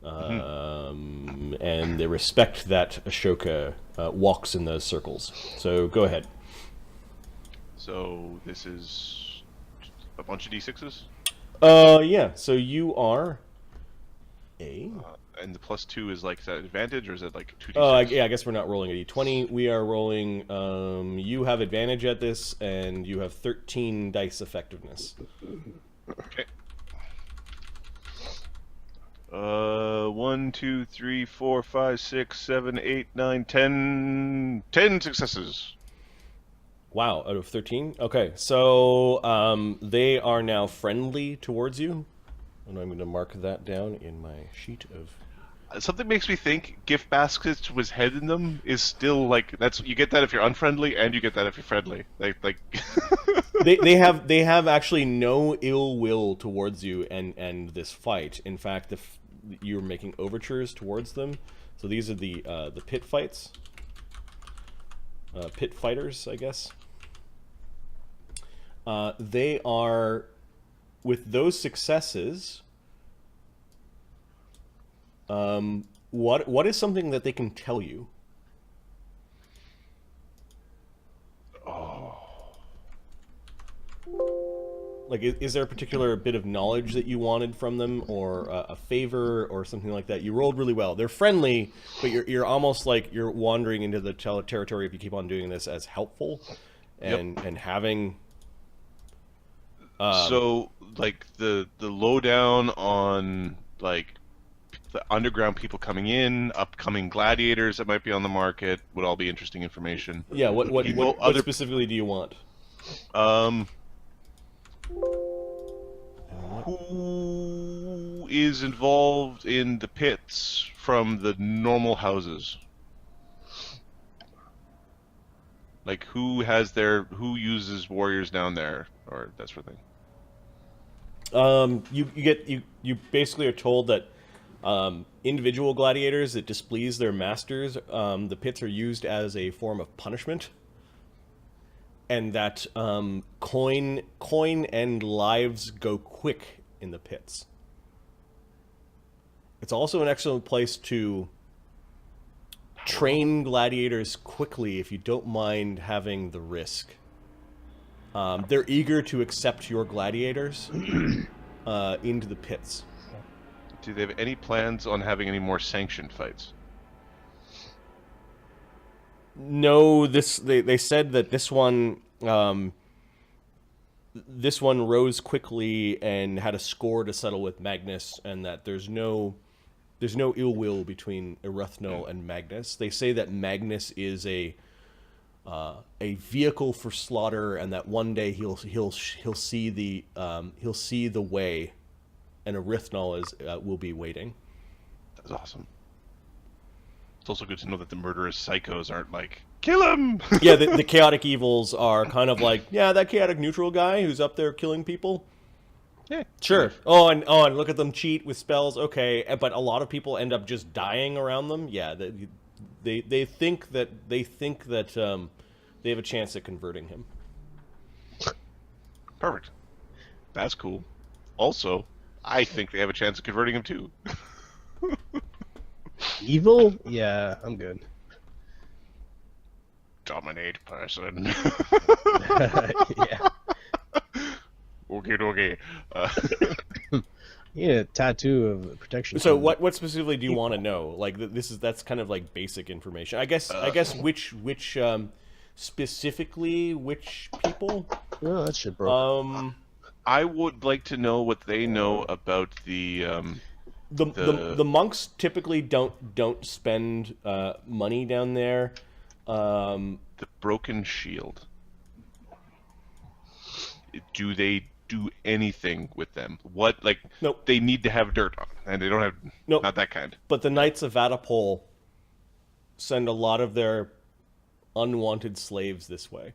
and they respect that Ashoka walks in those circles. So go ahead. So this is a bunch of d6s? Yeah, so you are a... and the +2 is like, is that advantage, or is it like 2d6? Yeah, I guess we're not rolling a d20. We are rolling... you have advantage at this, and you have 13 dice effectiveness. Okay. 1, 2, 3, 4, 5, 6, 7, 8, 9, 10... 10 successes. Wow, out of 13? Okay, so they are now friendly towards you. And I'm going to mark that down in my sheet of... Something makes me think gift baskets with head in them is still like, that's, you get that if you're unfriendly, and you get that if you're friendly. Like they have actually no ill will towards you and this fight. In fact, you're making overtures towards them. So these are the pit fights. Pit fighters, I guess. They are, with those successes, what is something that they can tell you? Like, is there a particular bit of knowledge that you wanted from them, or a favor, or something like that? You rolled really well. They're friendly, but you're almost like you're wandering into the territory if you keep on doing this as helpful, and having. So, like the lowdown on like the underground people coming in, upcoming gladiators that might be on the market would all be interesting information. Yeah. What specifically do you want? Who is involved in the pits from the normal houses? Like, who uses warriors down there, or that sort of thing? You basically are told that individual gladiators that displease their masters, the pits are used as a form of punishment. And that coin and lives go quick in the pits. It's also an excellent place to train gladiators quickly if you don't mind having the risk. They're eager to accept your gladiators into the pits. Do they have any plans on having any more sanctioned fights? No, they said that this one rose quickly and had a score to settle with Magnus, and that there's no ill will between Eruthnal and Magnus. They say that Magnus is a vehicle for slaughter, and that one day he'll see the way, and Eruthnal will be waiting. That's awesome. It's also good to know that the murderous psychos aren't like, kill him! Yeah, the chaotic evils are kind of like, yeah, that chaotic neutral guy who's up there killing people. Yeah, sure. Oh, and look at them cheat with spells. Okay, but a lot of people end up just dying around them. Yeah, they think that they have a chance at converting him. Perfect. That's cool. Also, I think they have a chance of converting him too. Evil? Yeah, I'm good. Dominate person. Yeah. Okay. Yeah, tattoo of protection. So what specifically do you want to know? Like that's kind of like basic information. I guess which specifically which people? Oh, that shit broke. I would like to know what they know about the monks typically don't spend money down there. The broken shield. Do they do anything with them? What, like, nope. They need to have dirt on, and they don't have, nope. Not that kind. But the Knights of Vaddapol send a lot of their unwanted slaves this way,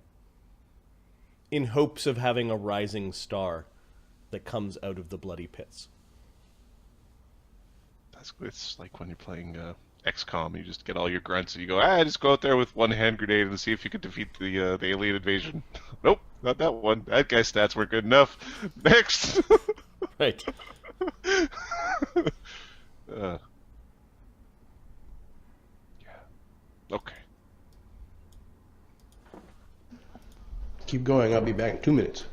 in hopes of having a rising star. that comes out of the bloody pits. It's like when you're playing XCOM, you just get all your grunts and you go, just go out there with one hand grenade and see if you can defeat the alien invasion. Nope, not that one. That guy's stats weren't good enough. Next. Right. Yeah. Okay. Keep going. I'll be back in 2 minutes.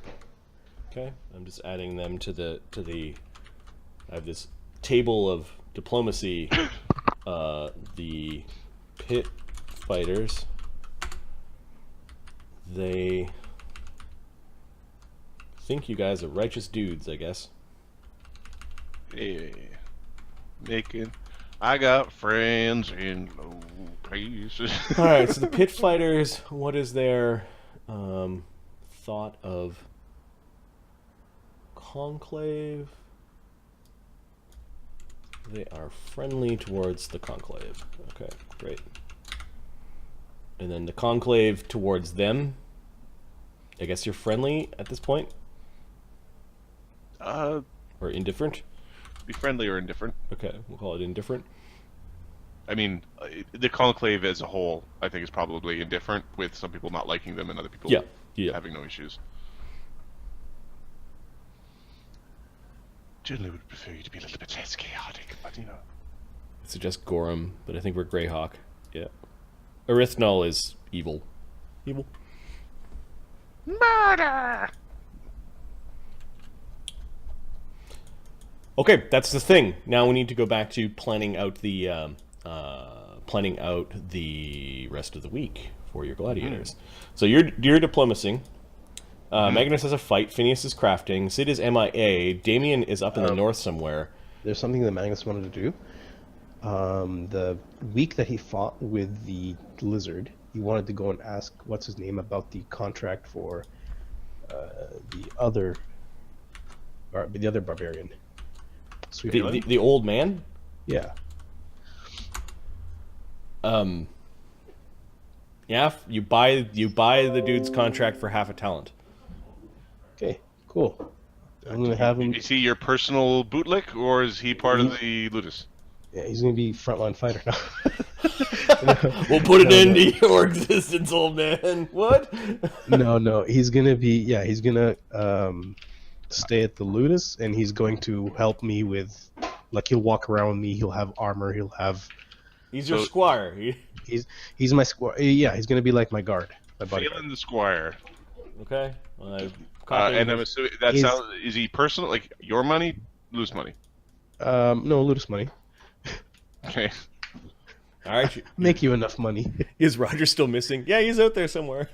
Okay, I'm just adding them to the. I have this table of diplomacy. The pit fighters. They think you guys are righteous dudes, I guess. Yeah. I got friends in low places. All right, so the pit fighters. What is their thought of Conclave? They are friendly towards the Conclave. Okay, great. And then the Conclave towards them. I guess you're friendly at this point? Or indifferent? Be friendly or indifferent. Okay, we'll call it indifferent. I mean, the Conclave as a whole, I think, is probably indifferent, with some people not liking them and other people having no issues. Generally would prefer you to be a little bit less chaotic, but you know. I suggest Gorham, but I think we're Greyhawk. Yeah. Erythnol is evil. Evil. Murder! Okay, that's the thing. Now we need to go back to planning out the rest of the week for your gladiators. So you're diplomacy. Magnus has a fight. Phineas is crafting. Sid is MIA. Damien is up in the north somewhere. There's something that Magnus wanted to do. The week that he fought with the lizard, he wanted to go and ask what's his name about the contract for the other barbarian. The old man? Yeah. Yeah, you buy the dude's contract for half a talent. Okay, cool. I'm gonna have him. Is he your personal bootlick, or is he part of the Ludus? Yeah, he's gonna be frontline fighter now. We'll put an end to your existence, old man. What? No. He's gonna be. Yeah, he's gonna stay at the Ludus, and he's going to help me with. Like, he'll walk around with me. He'll have armor. He'll have. He's your squire. He's my squire. Yeah, he's gonna be like my guard. My bodyguard. Phelan the Squire. Okay. And I'm assuming is he personal? Like your money, loose money? No, Ludus money. Okay. All right. Make you enough money. Is Roger still missing? Yeah, he's out there somewhere.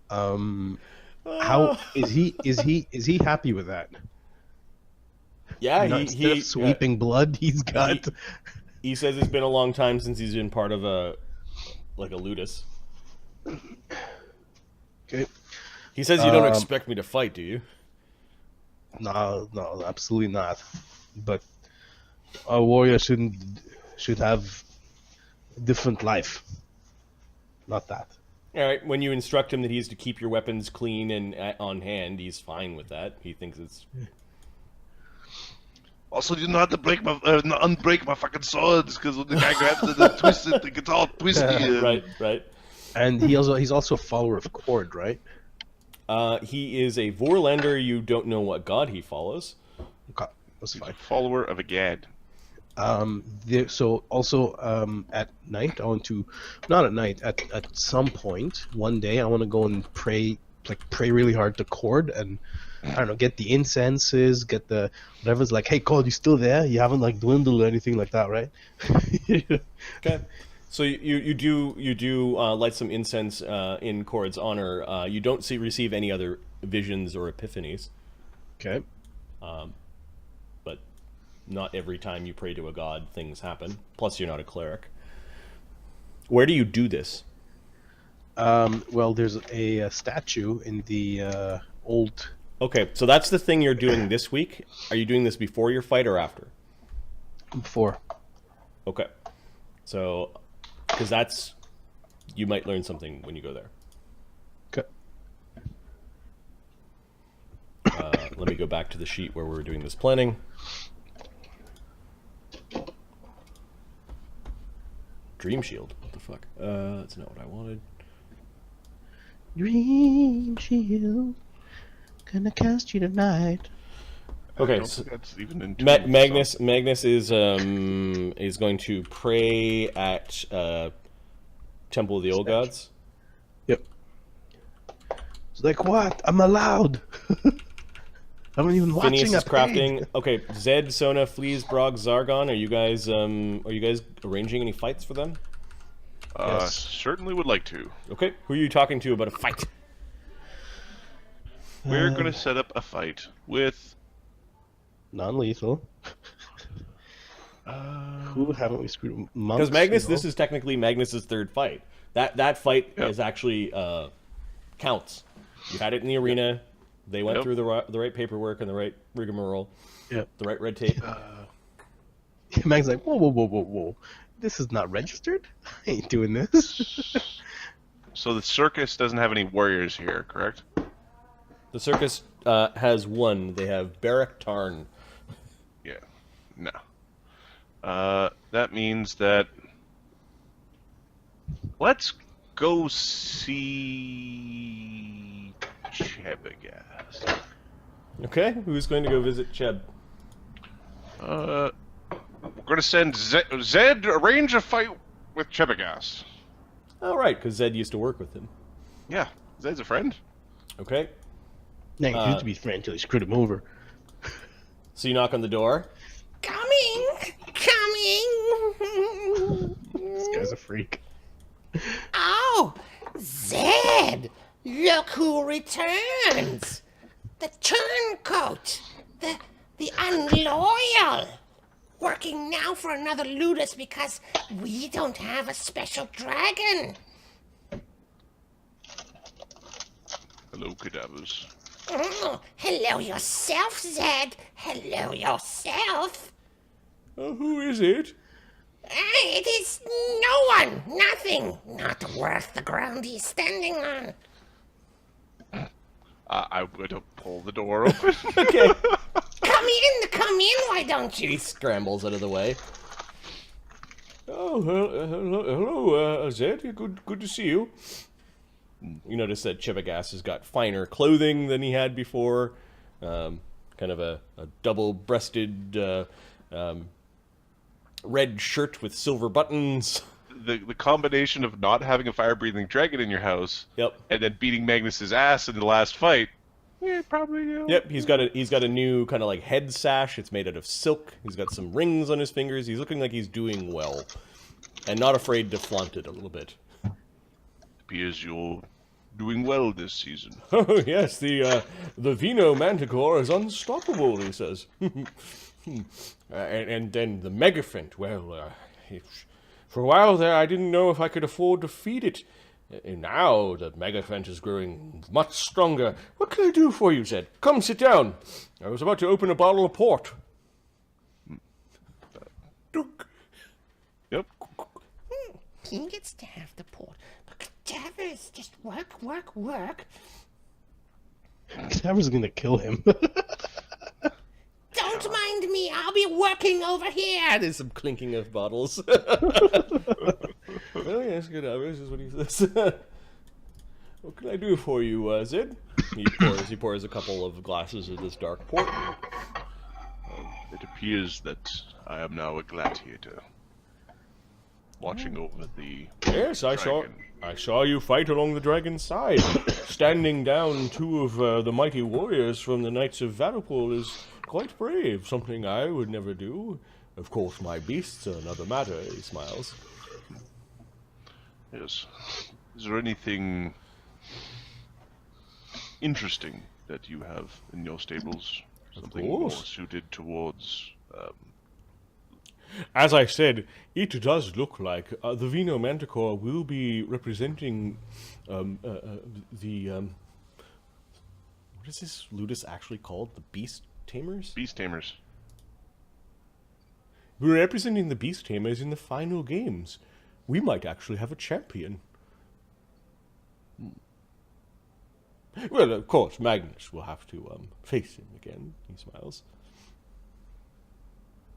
How is he? Is he happy with that? Yeah, Instead of sweeping blood, he's got. He says it's been a long time since he's been part of a ludus. Okay. He says you don't expect me to fight, do you? No, absolutely not. But a warrior should have a different life. Not that. All right. When you instruct him that he's to keep your weapons clean and on hand, he's fine with that. He thinks it's. Also, you know how to unbreak my fucking swords, because when the guy grabs it and twists it, it gets all twisty. Right. And he's also a follower of Cord, right? He is a Vorlander. You don't know what god he follows. Okay, that's He's fine. a follower of a Gad. So also at night, I want to, not at night, at some point, one day, I want to go and pray really hard to Cord, and I don't know, get the incenses, get the whatever's like, hey Cord, you still there? You haven't like dwindled or anything like that, right? Okay. So you do light some incense in Cord's honor. You don't receive any other visions or epiphanies. Okay. But not every time you pray to a god things happen. Plus, you're not a cleric. Where do you do this? Well, there's a statue in the old. Okay, so that's the thing you're doing this week. Are you doing this before your fight or after? Before. Okay. So, because you might learn something when you go there. Okay. Let me go back to the sheet where we were doing this planning. Dream Shield. What the fuck? That's not what I wanted. Dream shield, gonna cast you tonight. Okay, so that's even in Magnus is going to pray at Temple of the Old Gods. Yep. It's like, what? I'm allowed. I'm even watching. Phineas is crafting. Okay, Zed, Sona, Fleas, Brog, Czargon. Are you guys arranging any fights for them? Yes. Certainly would like to. Okay, who are you talking to about a fight? We're going to set up a fight with... Non-lethal. Who haven't we screwed? Because Magnus, this is technically Magnus's third fight. That fight is actually counts. You had it in the arena. They went through the right paperwork and the right rigmarole. Yep. The right red tape. Magnus like, whoa. This is not registered? I ain't doing this. So the circus doesn't have any warriors here, correct? The circus has one. They have Barak Tarn. Yeah. No. That means that... Let's go see... Chebagast. Okay, who's going to go visit Cheb? We're gonna send Zed arrange a fight with Chebagast. Oh, right, because Zed used to work with him. Yeah, Zed's a friend. Okay. Nah, he used to be friend until he screwed him over. So you knock on the door. Coming! This guy's a freak. Oh, Zed! Look who returns! The turncoat! The unloyal! Working now for another Ludus because we don't have a special dragon. Hello, cadavers. Oh, hello yourself, Zed. Hello yourself. Who is it? It is no one, nothing, not worth the ground he's standing on. I'm gonna pull the door open. Okay. Come in, why don't you? He scrambles out of the way. Oh, hello, Zed. Good to see you. You notice that Chebagast has got finer clothing than he had before. Kind of a double-breasted red shirt with silver buttons. The combination of not having a fire-breathing dragon in your house, and then beating Magnus's ass in the last fight. Yeah, probably. Yep, he's got a new kind of like head sash. It's made out of silk. He's got some rings on his fingers. He's looking like he's doing well, and not afraid to flaunt it a little bit. Appears you're doing well this season. Oh yes, the Vino Manticore is unstoppable, he says. And then the Megaphant. Well, for a while there, I didn't know if I could afford to feed it. And now the Megaphant is growing much stronger. What can I do for you, Zed? Come sit down. I was about to open a bottle of port. Yep. He gets to have the port, but cadavers just work. Cadaver's gonna kill him. Don't mind me, I'll be working over here. There's some clinking of bottles. Oh yes, cadavers is what he says. What can I do for you, Zed? He pours a couple of glasses of this dark port. It appears that I am now a gladiator, watching over the Yes, I saw you fight along the dragon's side. Standing down two of the mighty warriors from the Knights of Vaddapol is quite brave, something I would never do. Of course, my beasts are another matter, he smiles. Yes. Is there anything interesting that you have in your stables? Something more suited towards... As I said, it does look like the Vino Manticore will be representing what is this Ludus actually called? The Beast Tamers? Beast Tamers. We're representing the Beast Tamers in the final games. We might actually have a champion. Well, of course, Magnus will have to face him again. He smiles.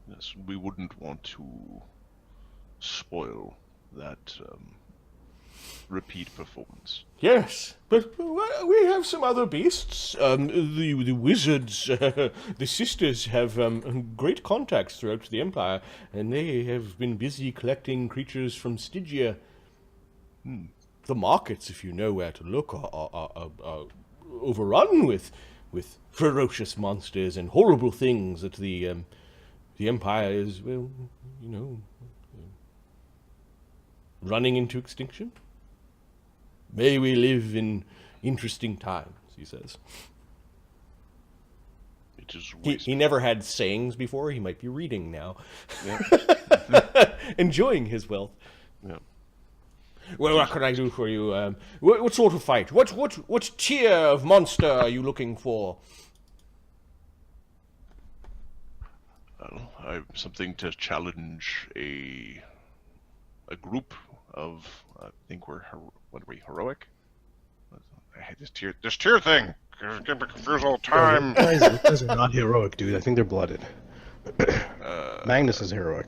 Yes, we wouldn't want to spoil that repeat performance. Yes, but we have some other beasts. The wizards, the sisters have great contacts throughout the Empire, and they have been busy collecting creatures from Stygia. The markets, if you know where to look, are overrun with ferocious monsters and horrible things that the Empire is, well, you know, running into extinction. May we live in interesting times, he says. It is He never had sayings before. He might be reading now. Yeah. Enjoying his wealth. Yeah. Well, what can I do for you? What sort of fight? What tier of monster are you looking for? I have something to challenge a group of. I think we're what are we, heroic? I hate this tier thing. Get me confused all the time. Guys are not heroic, dude. I think they're blooded. Magnus is heroic.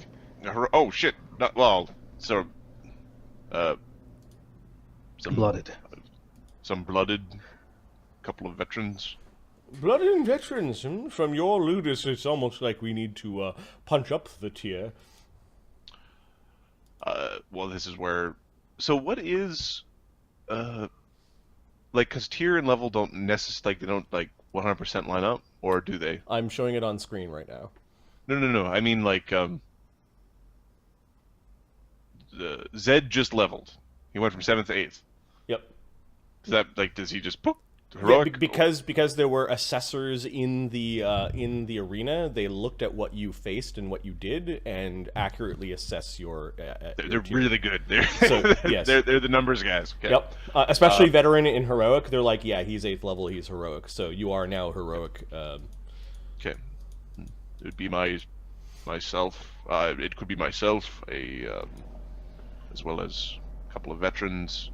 Oh shit! Well, so Blooded. some blooded, couple of veterans. Blooded and veterans. From your ludus, it's almost like we need to punch up the tier. Well, this is where. So what is, like, because tier and level don't necessarily, like, they don't, like, 100% line up, or do they? I'm showing it on screen right now. No. I mean, like, Zed just leveled. He went from 7th to 8th. Yep. Does that, like, does he just, poof, heroic? Yeah, because there were assessors in the arena, they looked at what you faced and what you did, and accurately assess your. They're really good. They're yes. they're the numbers guys. Okay. Yep. Especially veteran in heroic, they're like, yeah, he's 8th level, he's heroic, so you are now heroic. Okay. It would be myself. It could be myself, as well as a couple of veterans.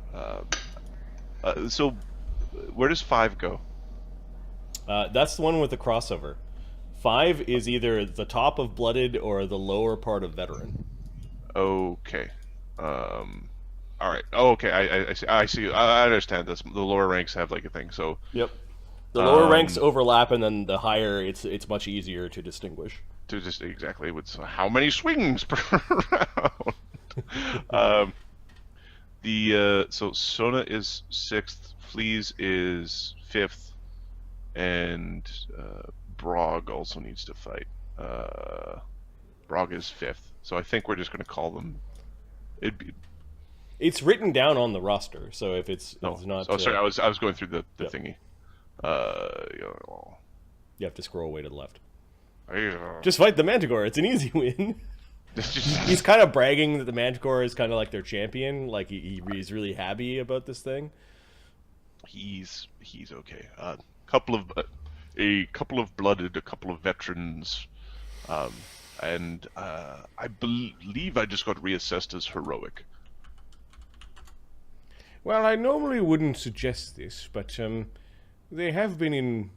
So. Where does 5 go? That's the one with the crossover. 5 is either the top of blooded or the lower part of veteran. Okay. All right. Oh, okay. I see. I understand this. The lower ranks have like a thing. So. Yep. The lower ranks overlap, and then the higher, it's much easier to distinguish. To just exactly with how many swings per round. So Sona is 6th. Fleas is 5th, and Brog also needs to fight. Brog is 5th, so I think we're just going to call them. It's written down on the roster, so if it's not. Oh, sorry, I was going through the yep. thingy. You have to scroll way to the left. Yeah. Just fight the Manticore. It's an easy win. He's kind of bragging that the Manticore is kind of like their champion. Like he's really happy about this thing. He's okay. A couple of blooded, a couple of veterans, and I believe I just got reassessed as heroic. Well, I normally wouldn't suggest this, but they have been in.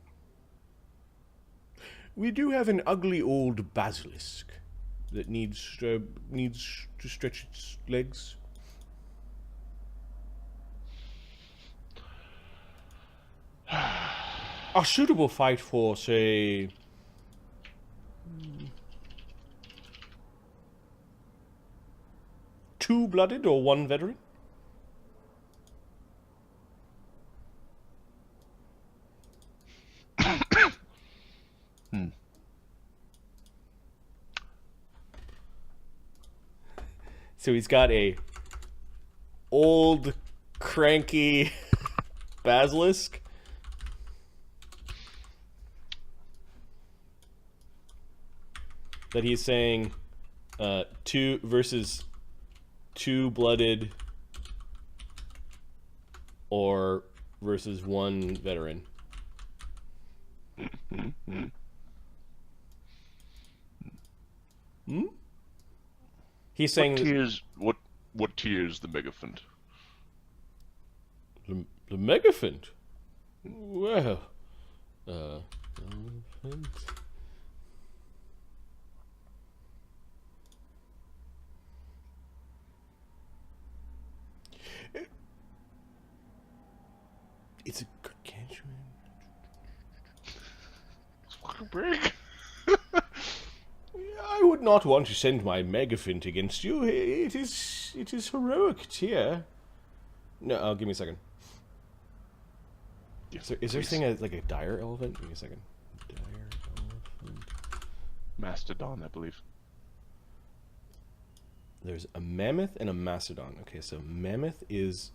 We do have an ugly old basilisk that needs to stretch its legs. A suitable fight for, say, 2 blooded or 1 veteran? So he's got a old, cranky basilisk. That he's saying 2 versus 2 blooded or versus 1 veteran. He's saying what tier is the Megaphant? The Megaphant. Well, elephant. It's a gargantuan. It's fucking big. I would not want to send my megaphant against you. It is heroic tier. No, give me a second. Is there a thing like a dire elephant? Give me a second. Dire elephant. Mastodon, I believe. There's a mammoth and a mastodon. Okay, so mammoth is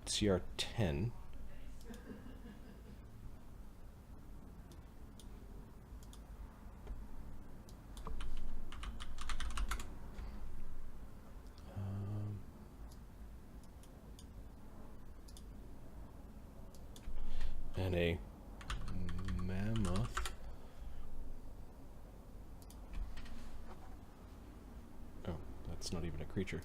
CR 10. And a mammoth. Oh, that's not even a creature.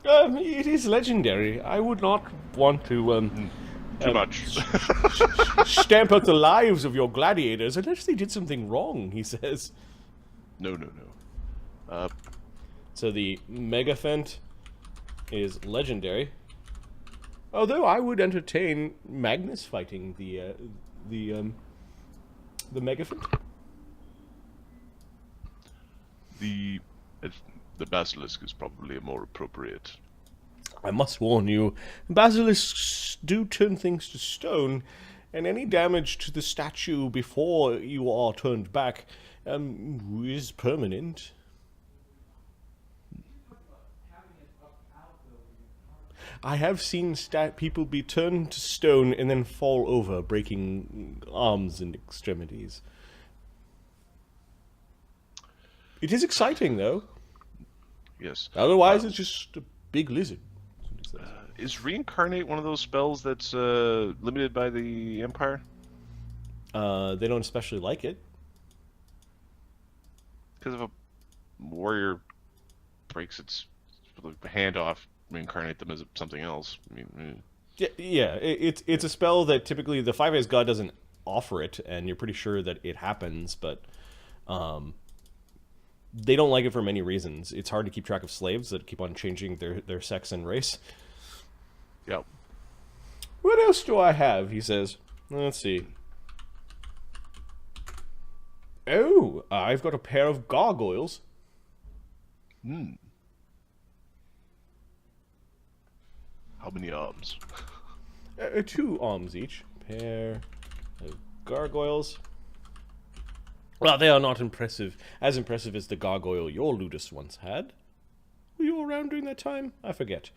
It is legendary. I would not want to Too much. stamp out the lives of your gladiators unless they did something wrong, he says. No. So the megaphant is legendary. Although I would entertain Magnus fighting the megaphant. The basilisk is probably more appropriate. I must warn you, basilisks do turn things to stone, and any damage to the statue before you are turned back is permanent. I have seen people be turned to stone and then fall over, breaking arms and extremities. It is exciting, though. Yes. Otherwise, it's just a big lizard. Is reincarnate one of those spells that's limited by the Empire? They don't especially like it. Because if a warrior breaks its hand off, reincarnate them as something else. I mean, Yeah, it's a spell that typically the Five Eyes God doesn't offer it, and you're pretty sure that it happens, but they don't like it for many reasons. It's hard to keep track of slaves that keep on changing their sex and race. Yep. What else do I have? He says. Let's see. Oh, I've got a pair of gargoyles. How many arms? 2 arms each. Pair of gargoyles. Well, they are not impressive. As impressive as the gargoyle your Ludus once had. Were you around during that time? I forget.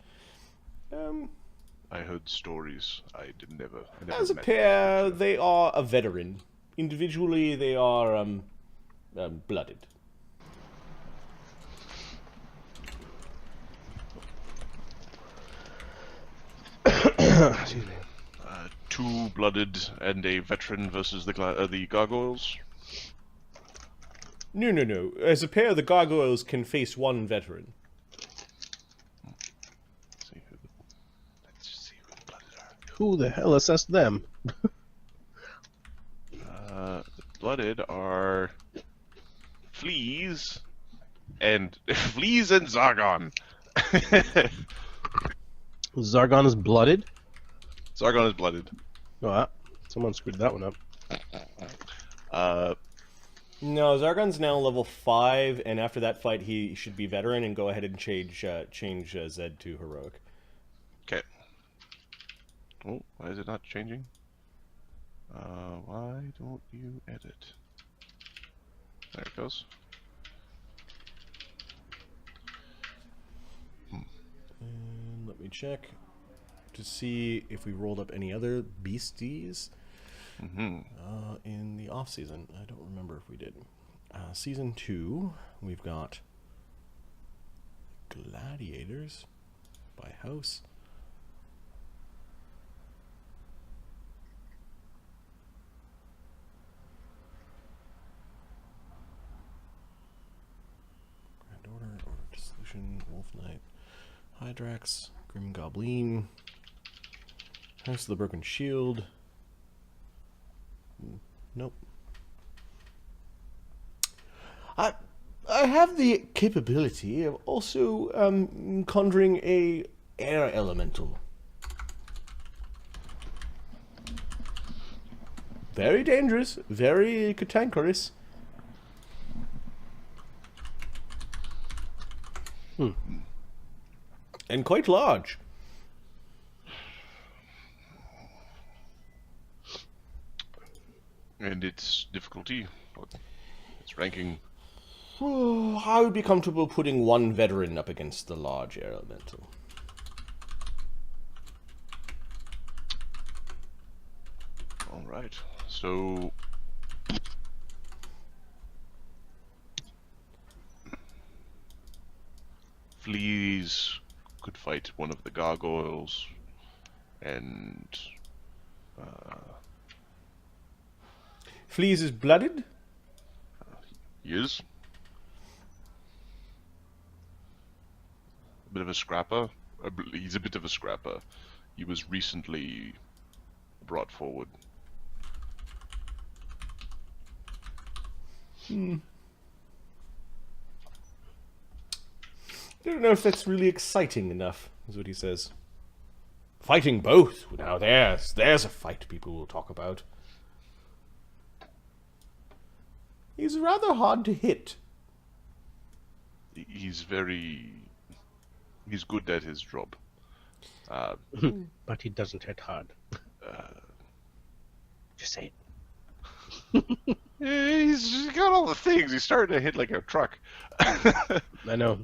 I heard stories. I never As a met pair, them. they are a veteran. Individually, they are blooded. Excuse me. Two-blooded and a veteran versus the gargoyles. No. As a pair, the gargoyles can face 1 veteran. Let's see who the blooded are. Who the hell assessed them? The blooded are fleas and Zargon. Czargon is blooded? Zargon is blooded. Oh, someone screwed that one up. No, Zargon's now level 5, and after that fight, he should be veteran and go ahead and change Zed to heroic. Okay. Oh, why is it not changing? Why don't you edit? There it goes. And let me check to see if we rolled up any other beasties in the off season. I don't remember if we did. Season 2, we've got gladiators by house. Grand Order, Order of Dissolution, Wolf Elf Knight. Hydrax, Grim Goblin. House of the Broken Shield. Nope. I have the capability of also conjuring a air elemental. Very dangerous, very cantankerous. And quite large. And its difficulty, its ranking. I would be comfortable putting one veteran up against the large air elemental. All right. So Fleas could fight one of the gargoyles, and Fleas is blooded? he is a bit of a scrapper. He's a bit of a scrapper. He was recently brought forward. I don't know if that's really exciting enough, is what he says. Fighting both. Now there's a fight people will talk about. He's rather hard to hit. He's good at his job. But he doesn't hit hard. Just say it. He's got all the things. He's starting to hit like a truck. I know.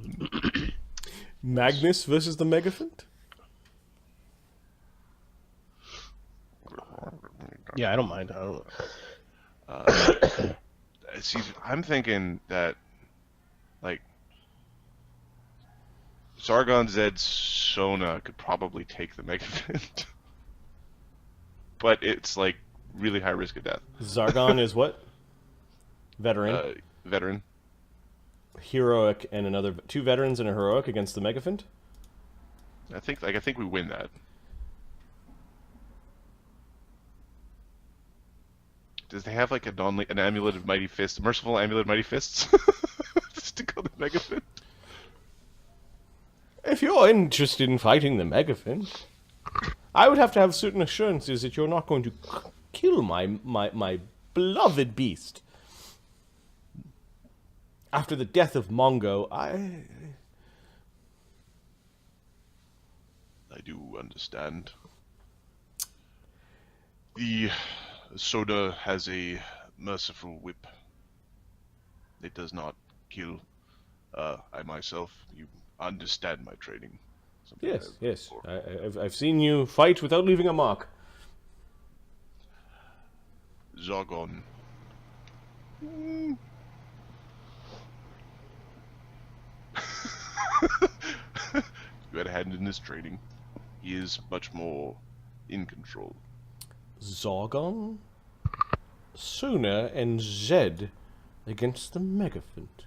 Magnus versus the Megaphant? Yeah, I don't mind. I don't. See, I'm thinking that, like, Czargon and Zdd Sona could probably take the Megaphant. But it's, like, really high risk of death. Czargon is what? Veteran. Veteran. Heroic and another... Two veterans and a heroic against the Megaphant? I think we win that. Does they have like an amulet of mighty fists, a merciful amulet of mighty fists, just to go the Megaphant? If you're interested in fighting the Megaphant, I would have to have certain assurances that you're not going to kill my beloved beast. After the death of Mongo, I do understand. The Soda has a merciful whip. It does not kill. I myself, you understand my training. Something yes. I've seen you fight without leaving a mark. Czargon. You had a hand in his training. He is much more in control. Czargon, Sona, and Zedd against the Megaphant.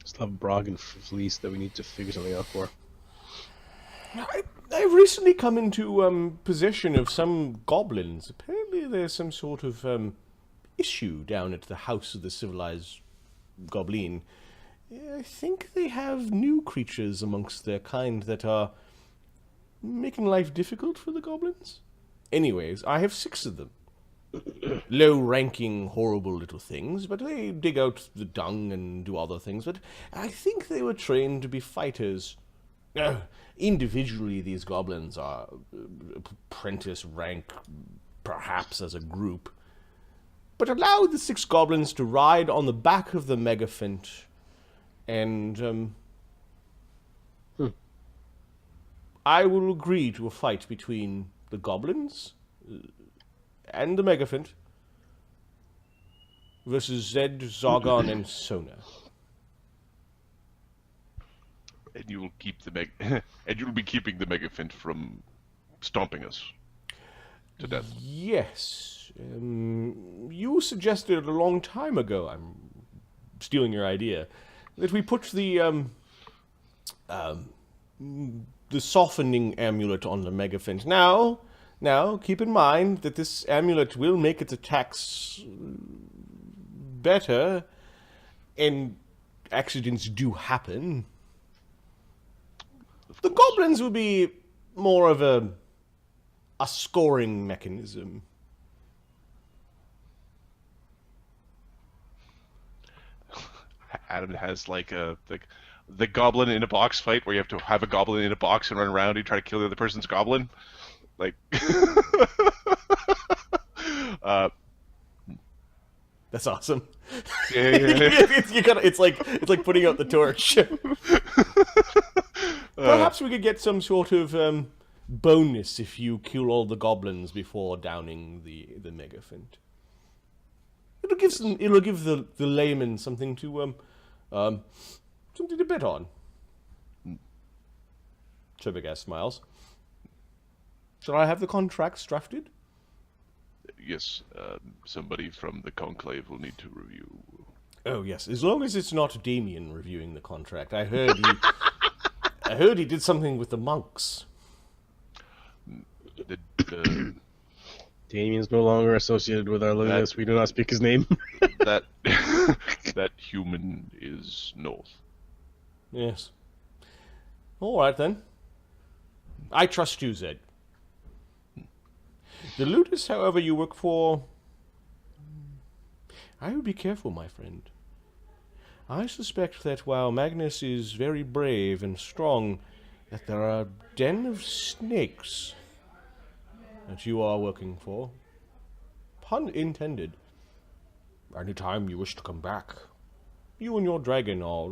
Still have Brog and Fleece that we need to figure something out for. I've recently come into possession of some goblins. Apparently there's some sort of issue down at the House of the Civilized Goblin. I think they have new creatures amongst their kind that are making life difficult for the goblins. Anyways, I have 6 of them. Low-ranking, horrible little things, but they dig out the dung and do other things. But I think they were trained to be fighters. Individually, these goblins are apprentice rank, perhaps as a group. But allow the 6 goblins to ride on the back of the Megaphant, and I will agree to a fight between the goblins and the Megaphant versus Zedd, Czargon, and Sona. And you will keep the and you'll be keeping the Megaphant from stomping us to death. Yes. You you suggested a long time ago, I'm stealing your idea, that we put the softening amulet on the Megafint. Now, keep in mind that this amulet will make its attacks better, and accidents do happen. The goblins will be more of a scoring mechanism. Adam has like the goblin in a box fight where you have to have a goblin in a box and run around and try to kill the other person's goblin. Like, That's awesome. yeah. It's like putting out the torch. Perhaps we could get some sort of bonus if you kill all the goblins before downing the Megafint. It'll give the layman something to bet on. Trebegast smiles. Shall I have the contracts drafted? Yes, somebody from the Conclave will need to review. Oh yes, as long as it's not Damien reviewing the contract. I heard he did something with the monks. The Damien's no longer associated with our list. We do not speak his name. that that human is North. Yes. All right then. I trust you, Zed. The Ludus, however, you work for, I would be careful, my friend. I suspect that while Magnus is very brave and strong, that there are a den of snakes that you are working for. Pun intended. Any time you wish to come back, you and your dragon are,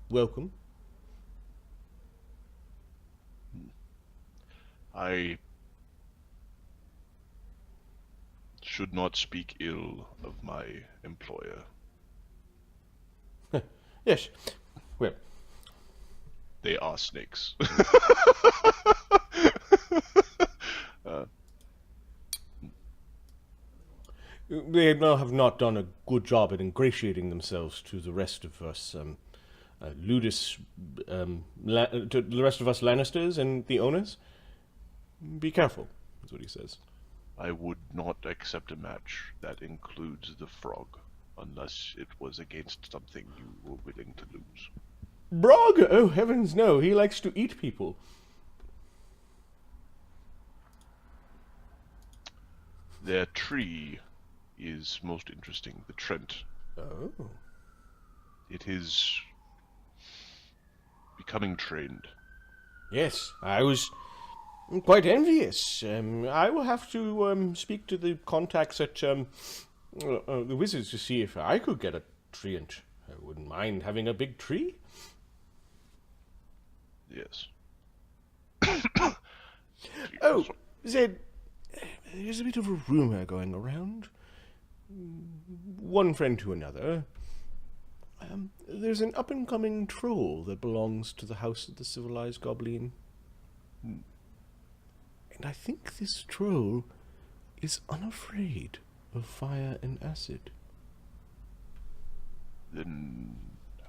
welcome. I should not speak ill of my employer. Yes. Well, They are snakes. they have not done a good job at ingratiating themselves to the rest of us, Ludus, to the rest of us Lannisters and the owners. Be careful, is what he says. I would not accept a match that includes the frog, unless it was against something you were willing to lose. Brog? Oh, heavens no, he likes to eat people. Their tree is most interesting, the Trent. Oh. It is becoming trained. Yes, I was quite envious. I will have to speak to the contacts at the Wizards to see if I could get a treant. I wouldn't mind having a big tree. Yes. Oh, Zed, there's a bit of a rumor going around. One friend to another. There's an up-and-coming troll that belongs to the House of the Civilized Goblin. And I think this troll is unafraid of fire and acid. Then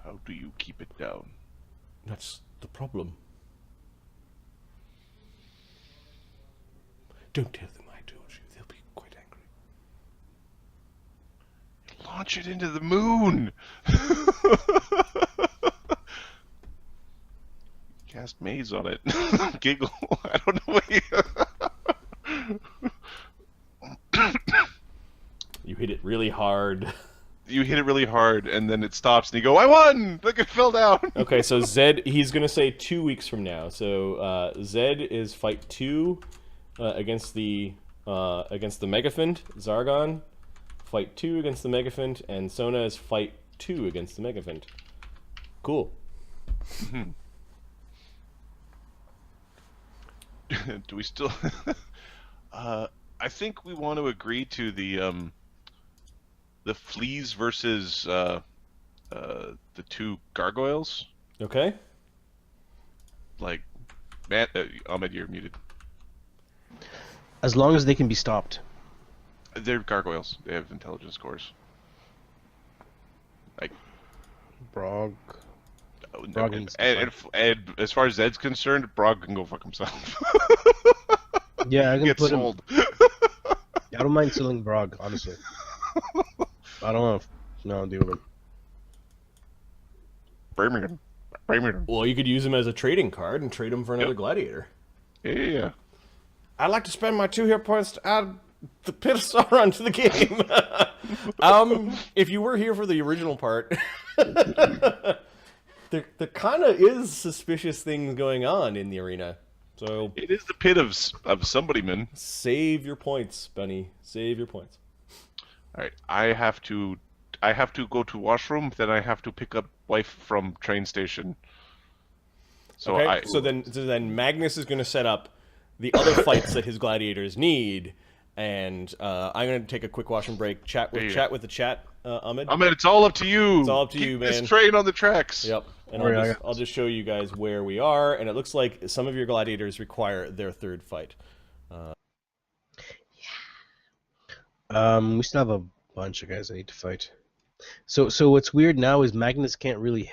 how do you keep it down? That's the problem. Don't tell them I told you. They'll be quite angry. Launch it into the moon! Cast maze on it. Giggle. I don't know what You hit it really hard. you hit it really hard, and then it stops, and you go, I won! Look, it fell down! Okay, so Zed, he's going to say 2 weeks from now. So Zed is fight 2 against the Megafint. Czargon, fight 2 against the Megafint. And Sona is fight 2 against the Megafint. Cool. Do we still... I think we want to agree to the fleas versus the 2 gargoyles. Okay. Like, man, Ahmed, you're muted. As long as they can be stopped. They're gargoyles. They have intelligence scores. Like Brog. Brog needs to and as far as Zed's concerned, Brog can go fuck himself. Yeah, I can Get put him. sold. I don't mind selling Brog, honestly. I don't know. No, I'll deal with him. Birmingham. Well, you could use him as a trading card and trade him for another Yep. gladiator. Yeah. I'd like to spend my 2 hit points to add the Pit of Sauron to the game. If you were here for the original part, there kind of is suspicious things going on in the arena. So It is the pit of somebody, man. save your points, Bunny. Save your points. All right, I have to go to washroom. Then I have to pick up wife from train station. So Okay, so then Magnus is going to set up the other fights that his gladiators need, and I'm going to take a quick washroom break. Chat with the chat, Ahmed. Ahmed, it's all up to you. It's all up to you, Keep man. this train on the tracks. Yep, and Sorry, I'll just show you guys where we are, and it looks like some of your gladiators require their third fight. We still have a bunch of guys that need to fight. So what's weird now is Magnus can't really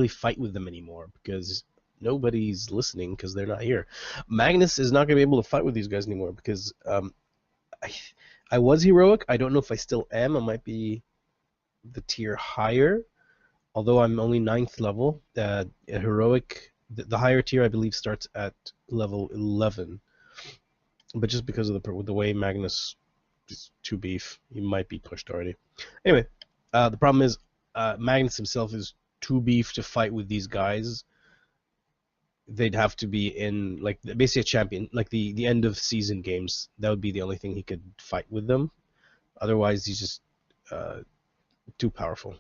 fight with them anymore because nobody's listening because they're not here. Magnus is not going to be able to fight with these guys anymore because I was heroic. I don't know if I still am. I might be the tier higher, although I'm only 9th level. Heroic, the higher tier I believe starts at level 11. But just because of the way Magnus is too beef, he might be pushed already. Anyway, the problem is Magnus himself is too beef to fight with these guys. They'd have to be in like basically a champion, like the end of season games. That would be the only thing he could fight with them. Otherwise, he's just too powerful.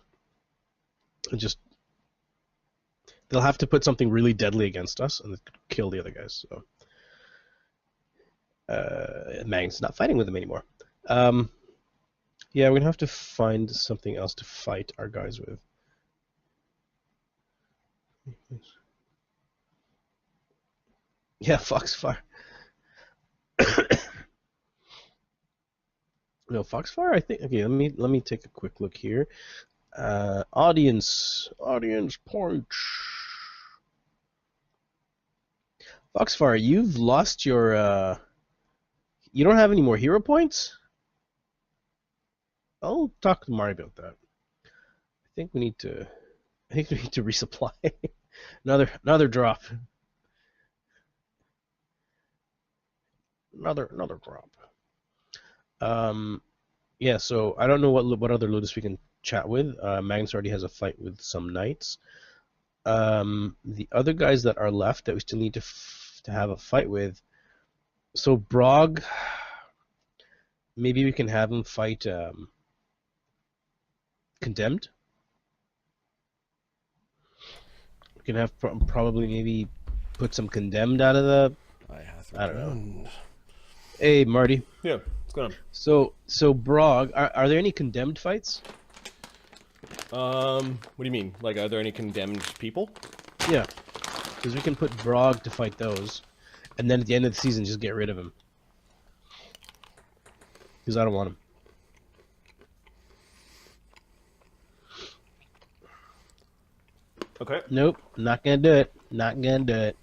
They'll have to put something really deadly against us and kill the other guys. So Magnus is not fighting with them anymore. Yeah, we're gonna have to find something else to fight our guys with. Yeah, Foxfire. No, Foxfire. I think. Okay, let me take a quick look here. Audience points. Foxfire, you've lost your. You don't have any more hero points. I'll talk to Mari about that. I think we need to resupply. another drop. Another drop. Yeah, so I don't know what other Ludus we can chat with. Magnus already has a fight with some knights. The other guys that are left that we still need to have a fight with. So Brog, maybe we can have him fight Condemned. We can have probably maybe put some Condemned out of the. I don't know. Hey, Marty. Yeah, what's going on? So Brog, are there any Condemned fights? What do you mean? Like, are there any condemned people? Yeah, because we can put Brog to fight those, and then at the end of the season, just get rid of him. Because I don't want him. Okay. Nope, not gonna do it. Not gonna do it.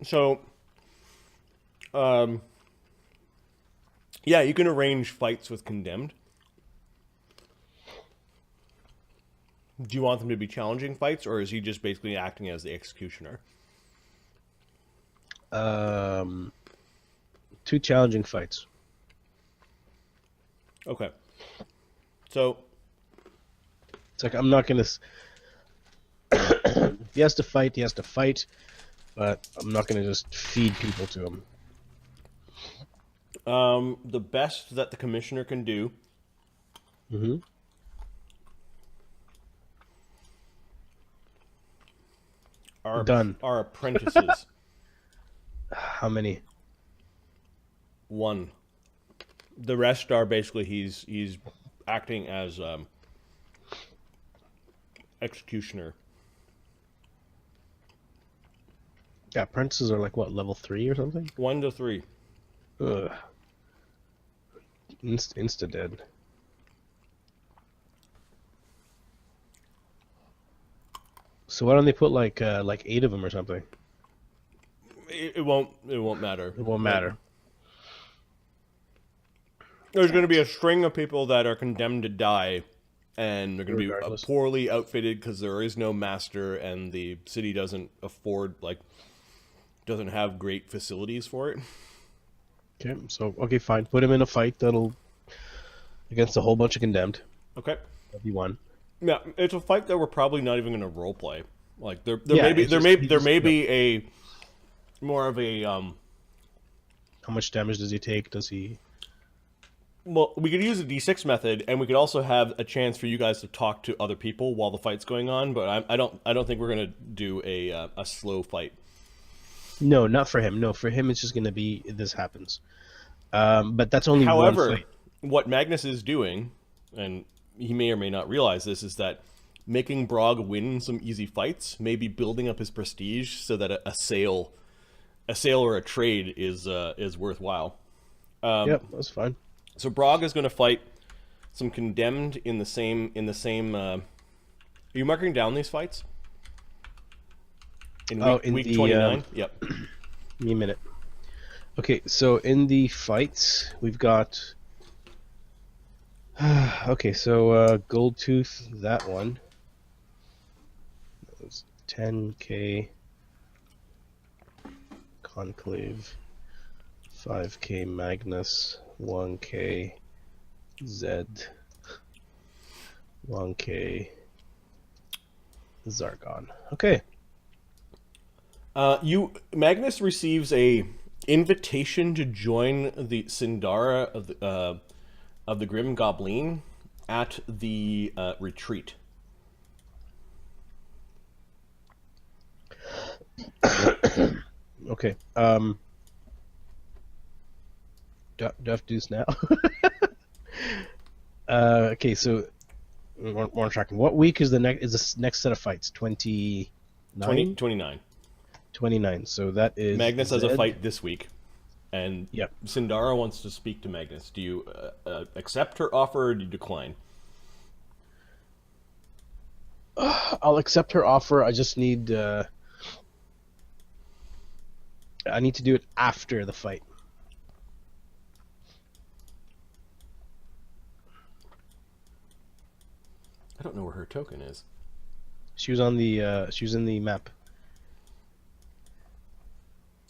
So, yeah, you can arrange fights with condemned. Do you want them to be challenging fights, or is he just basically acting as the executioner? 2 challenging fights. Okay. So, It's like I'm not gonna. If he has to fight, he has to fight, but I'm not gonna just feed people to him. the best that the commissioner can do are apprentices. How many? 1. The rest are basically he's acting as executioner. Yeah, apprentices are like what, level 3 or something? 1 to 3. Ugh. Insta dead. So why don't they put like 8 of them or something? It won't matter. It won't matter. There's going to be a string of people that are condemned to die, and they're going to be Regardless. poorly outfitted because there is no master, and the city doesn't doesn't have great facilities for it. Okay, so okay, fine. Put him in a fight against a whole bunch of condemned. Okay. That'd be one. Yeah, it's a fight that we're probably not even going to role play. Like there Yeah, may be a more of a How much damage does he take? Does he? Well, we could use the D6 method, and we could also have a chance for you guys to talk to other people while the fight's going on. But I don't think we're gonna do a slow fight. No, not for him. No, for him it's just gonna be this happens. But that's only one However, fight. what Magnus is doing, and he may or may not realize this, is that making Brog win some easy fights, maybe building up his prestige so that a sale or a trade is worthwhile. Yep, that's fine. So Brog is going to fight some condemned in the same. Are you marking down these fights? In week 29. Yep. Give me a minute. Okay, so in the fights we've got. Okay, so Goldtooth, that one. That was 10k. Conclave, 5k Magnus, 1k Zedd, 1k Czargon. Okay. Magnus receives a invitation to join the Sindara of the Grim Goblin at the retreat. Okay. Do I have to do this now? Okay, so more tracking. What week is the next set of fights? 29? 29. 29. So that is Magnus has a Zedd. fight this week, and Yep. Sindara wants to speak to Magnus. Do you accept her offer or do you decline? I'll accept her offer. I just need. I need to do it after the fight. I don't know where her token is. She was on the. She was in the map.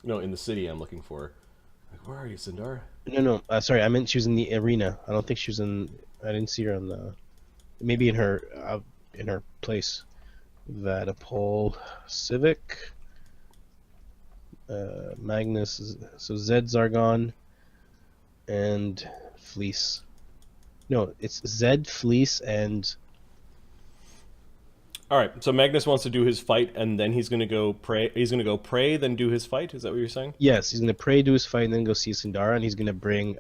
No, in the city I'm looking for her. Like, where are you, Sindara? No. Sorry, I meant she was in the arena. I don't think she was in. I didn't see her on the. Maybe in her place. Vaddapol, Civic. Magnus. So Zedd, Czargon, and Fleece. No, it's Zedd, Fleece, and. All right, so Magnus wants to do his fight, and then he's going to go pray. He's going to go pray, then do his fight. Is that what you're saying? Yes, he's gonna pray, do his fight, and then go see Sindara, and he's gonna bring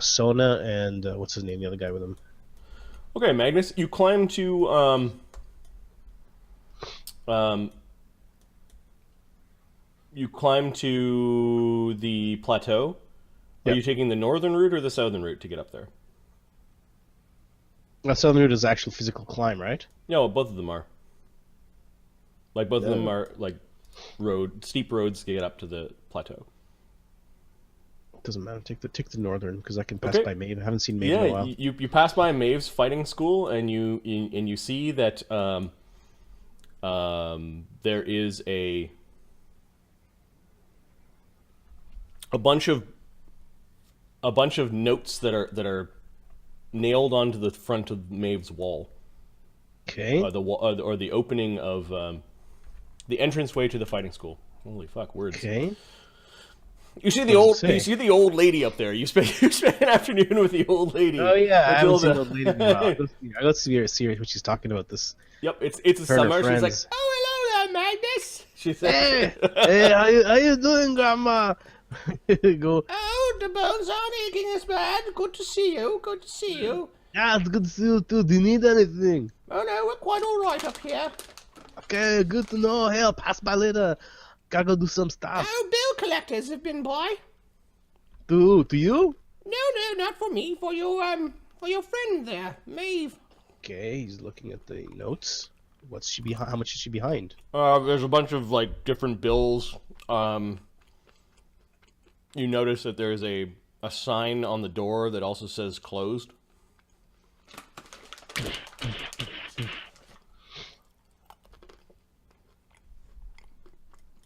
Sona and what's his name, the other guy with him. Okay, Magnus, you climb to the plateau. Are Yep. you taking the northern route or the southern route to get up there? That southern route is actual physical climb, right? No, both of them are. Like both of them are like steep roads to get up to the plateau. Doesn't matter. Take the northern because I can pass Okay. by Maeve. I haven't seen Maeve in a Yeah, while. you pass by Maeve's fighting school, and you see that there is a bunch of notes that are nailed onto the front of Maeve's wall, Okay. or the opening of the entranceway to the fighting school. Holy fuck, words! Okay. You see What does it say? the old lady up there. You spend an afternoon with the old lady. Oh yeah, I haven't until seen the- the lady in a while. Let's see what she's talking about this. Yep, it's a Her and her summer. She's like, friends. "Oh, hello there, Magnus." She says, Hey, how you doing, Grandma? Go. "Oh, the bones aren't aching as bad. Good to see you. Good to see you. Yeah, it's good to see you too. Do you need anything? Oh no, we're quite all right up here. Okay, good to know. Hey, I'll pass by later. Gotta go do some stuff. Oh, bill collectors have been by. To you? No, not for me. For your friend there, Maeve. Okay, he's looking at the notes. What's she behind? How much is she behind? There's a bunch of like different bills. You notice that there's a sign on the door that also says closed.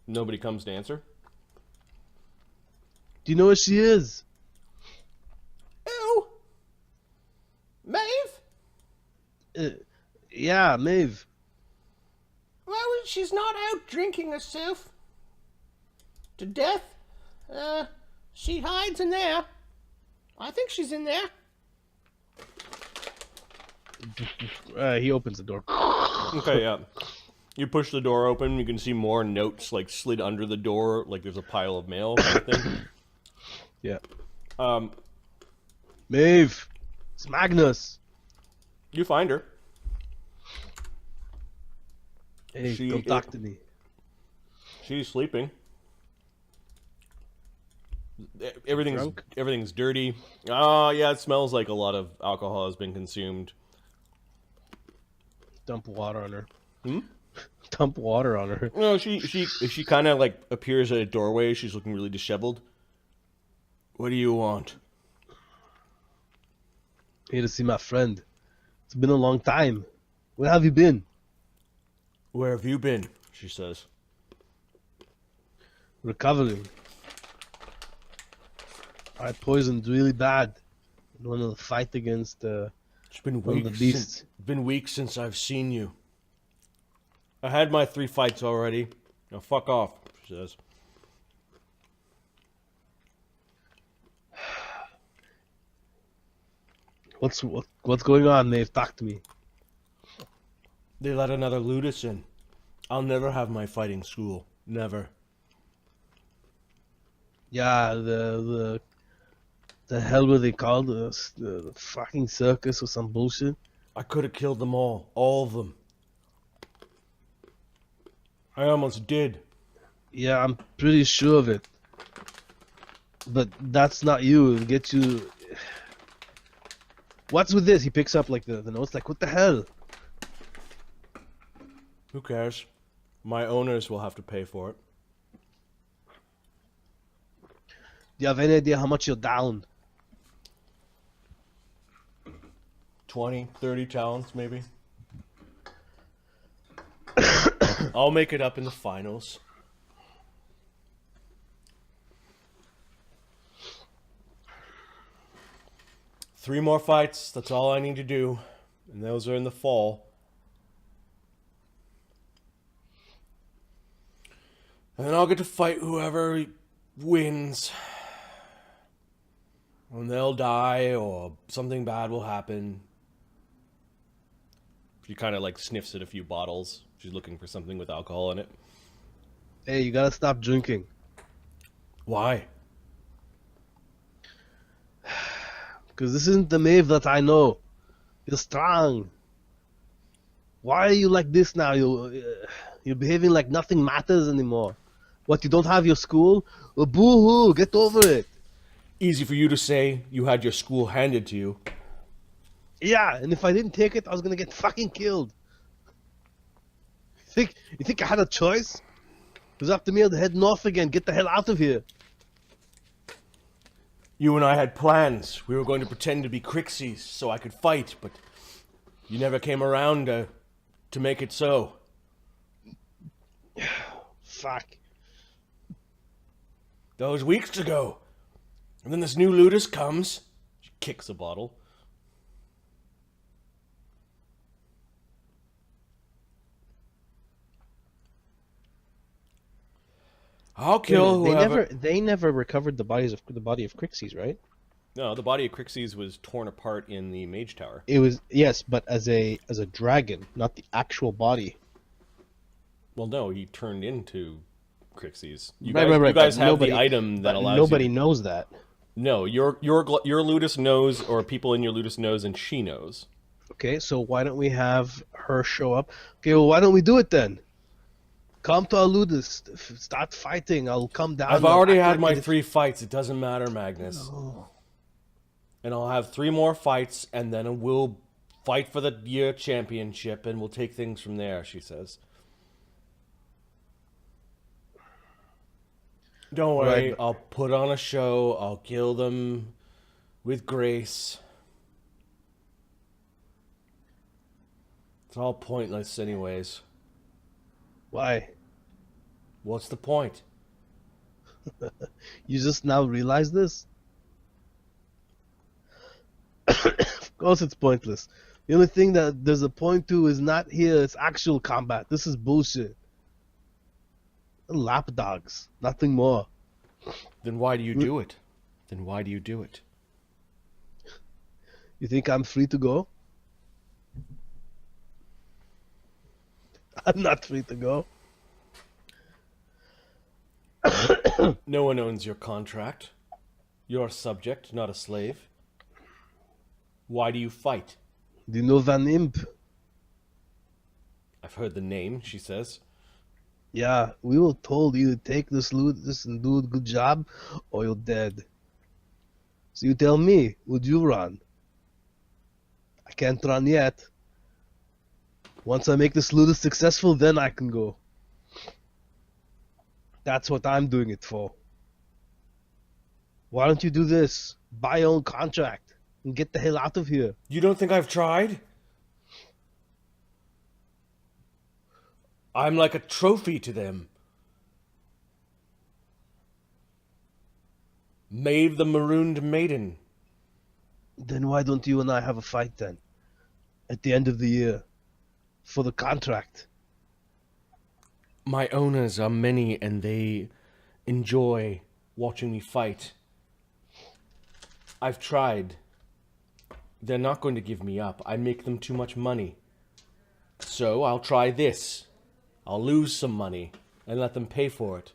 Nobody comes to answer. Do you know where she is? Who? Maeve? Yeah, Maeve. Well, she's not out drinking herself to death. She hides in there. I think she's in there. He opens the door. Okay, yeah. You push the door open, you can see more notes like slid under the door, like there's a pile of mail kind of thing. Yeah. Um, Maeve, it's Magnus. you find her. Hey, She come is- talk to me. She's sleeping. Everything's dirty. Oh, yeah, it smells like a lot of alcohol has been consumed. Dump water on her. Hmm? Dump water on her. No, she kind of like appears at a doorway. She's looking really disheveled. What do you want? Here to see my friend. It's been a long time. Where have you been? Where have you been? She says. Recovering. I poisoned really bad in one of the fight against It's been one of the weeks. beasts. Been weeks since I've seen you. I had my 3 fights already. Now fuck off, she says. What's going on, Maeve? Talk to me. They let another ludus in. I'll never have my fighting school. Never. Yeah, the hell were they called? The fucking circus or some bullshit? I could have killed them all of them. I almost did. Yeah, I'm pretty sure of it. But that's not you. It'll get you. What's with this? He picks up like the notes. Like, what the hell? Who cares? My owners will have to pay for it. Do you have any idea how much you're down? 20, 30 talents, maybe. I'll make it up in the finals. Three more fights, that's all I need to do. And those are in the fall. And then I'll get to fight whoever wins. And they'll die or something bad will happen. She kind of like sniffs at a few bottles. She's looking for something with alcohol in it. Hey, you gotta stop drinking. Why? Because this isn't the Maeve that I know. You're strong. Why are you like this now? You're behaving like nothing matters anymore. What, you don't have your school? Well, boo-hoo, get over it. Easy for you to say. You had your school handed to you. Yeah, and if I didn't take it, I was gonna get fucking killed. You think I had a choice? It was up to me to head north again. Get the hell out of here. You and I had plans. We were going to pretend to be Kryxes so I could fight, but you never came around to make it so. Fuck. That was weeks ago. And then this new ludus comes. She kicks a bottle. I'll kill whoever. They never recovered the body of Kryxes, right? No, the body of Kryxes was torn apart in the Mage Tower. It was, yes, but as a dragon, not the actual body. Well, no, he turned into Kryxes. You Right, guys, right, you guys but have nobody- the item that But allows nobody you. knows that. No, your ludus knows, or people in your ludus knows, and she knows. Okay, so why don't we have her show up? Okay, well, why don't we do it then? Come to Aludis. Start fighting. I'll come down. I've and already act had like my it- 3 fights. It doesn't matter, Magnus. No. And I'll have 3 more fights, and then we'll fight for the year championship, and we'll take things from there, she says. Don't worry, Right. I'll put on a show. I'll kill them with grace. It's all pointless anyways. Why? What's the point? You just now realize this? Of course it's pointless. The only thing that there's a point to is not here, it's actual combat. This is bullshit. Lapdogs. Nothing more. Then why do you do it? Then why do you do it? You think I'm free to go? I'm not free to go. No one owns your contract. You're a subject, not a slave. Why do you fight? Do you know Van Imp? I've heard the name, she says. Yeah, we were told you to take this loot, this and do a good job, or you're dead. So you tell me, would you run? I can't run yet. Once I make this loot successful, then I can go. That's what I'm doing it for. Why don't you do this? Buy your own contract and get the hell out of here. You don't think I've tried? I'm like a trophy to them. Maeve the Marooned Maiden. Then why don't you and I have a fight then? At the end of the year. For the contract. My owners are many and they enjoy watching me fight. I've tried. They're not going to give me up. I make them too much money. So I'll try this. I'll lose some money and let them pay for it.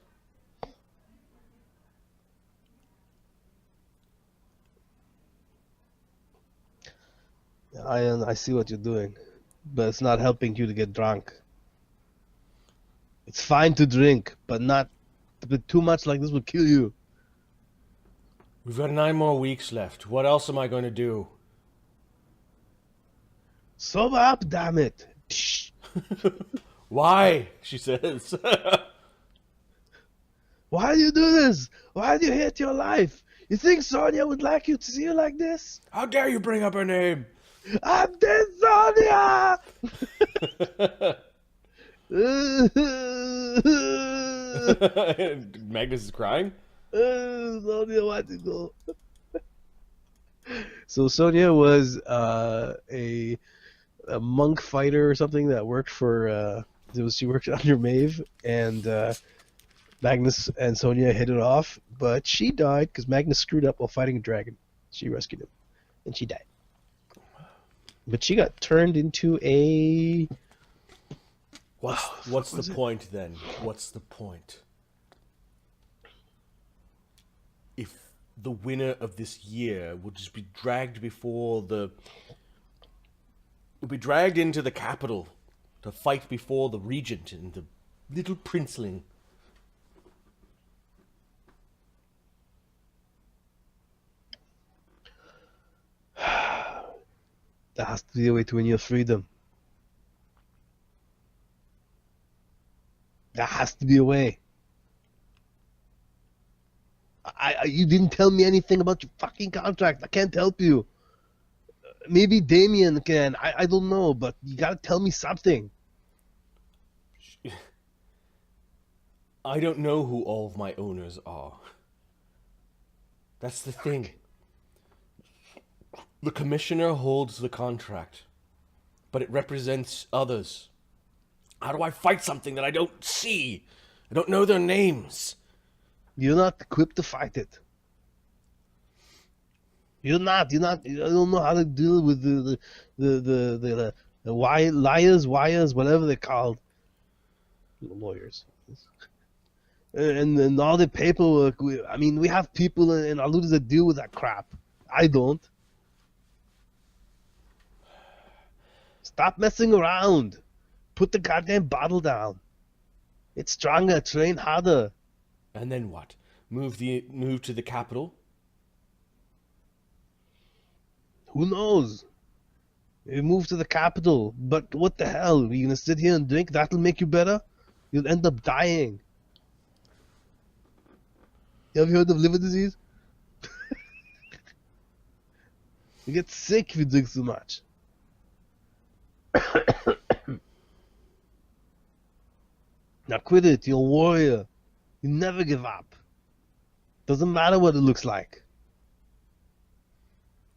I see what you're doing, but it's not helping you to get drunk. It's fine to drink, but too much like this will kill you. We've got 9 more weeks left. What else am I going to do? Sober up, damn it! Shh. Why? She says. Why do you do this? Why do you hate your life? You think Sonia would like you to see you like this? How dare you bring up her name? I'm dead, Sonia! Magnus is crying. Sonia wants to go. So Sonia was a monk fighter or something that worked for. She worked under Maeve, and Magnus and Sonia hit it off, but she died because Magnus screwed up while fighting a dragon. She rescued him, and she died. But she got turned into a. What's the point then? What's the point? If the winner of this year would just be dragged before the... would be dragged into the capital to fight before the regent and the little princeling. There has to be a way to win your freedom. There has to be a way. You didn't tell me anything about your fucking contract. I can't help you. Maybe Damien can. I don't know, but you gotta tell me something. I don't know who all of my owners are. That's the thing. The commissioner holds the contract, but it represents others. How do I fight something that I don't see? I don't know their names. You're not equipped to fight it. You're not. You don't know how to deal with the liars, whatever they're called. Lawyers. And all the paperwork. We have people in Aludis that deal with that crap. I don't. Stop messing around. Put the goddamn bottle down. It's stronger. Train harder. And then what? Move to the capital? Who knows? You move to the capital, but what the hell? Are you gonna sit here and drink? That'll make you better? You'll end up dying. You ever heard of liver disease? You get sick if you drink too much. Now quit it, you're a warrior. You never give up. Doesn't matter what it looks like.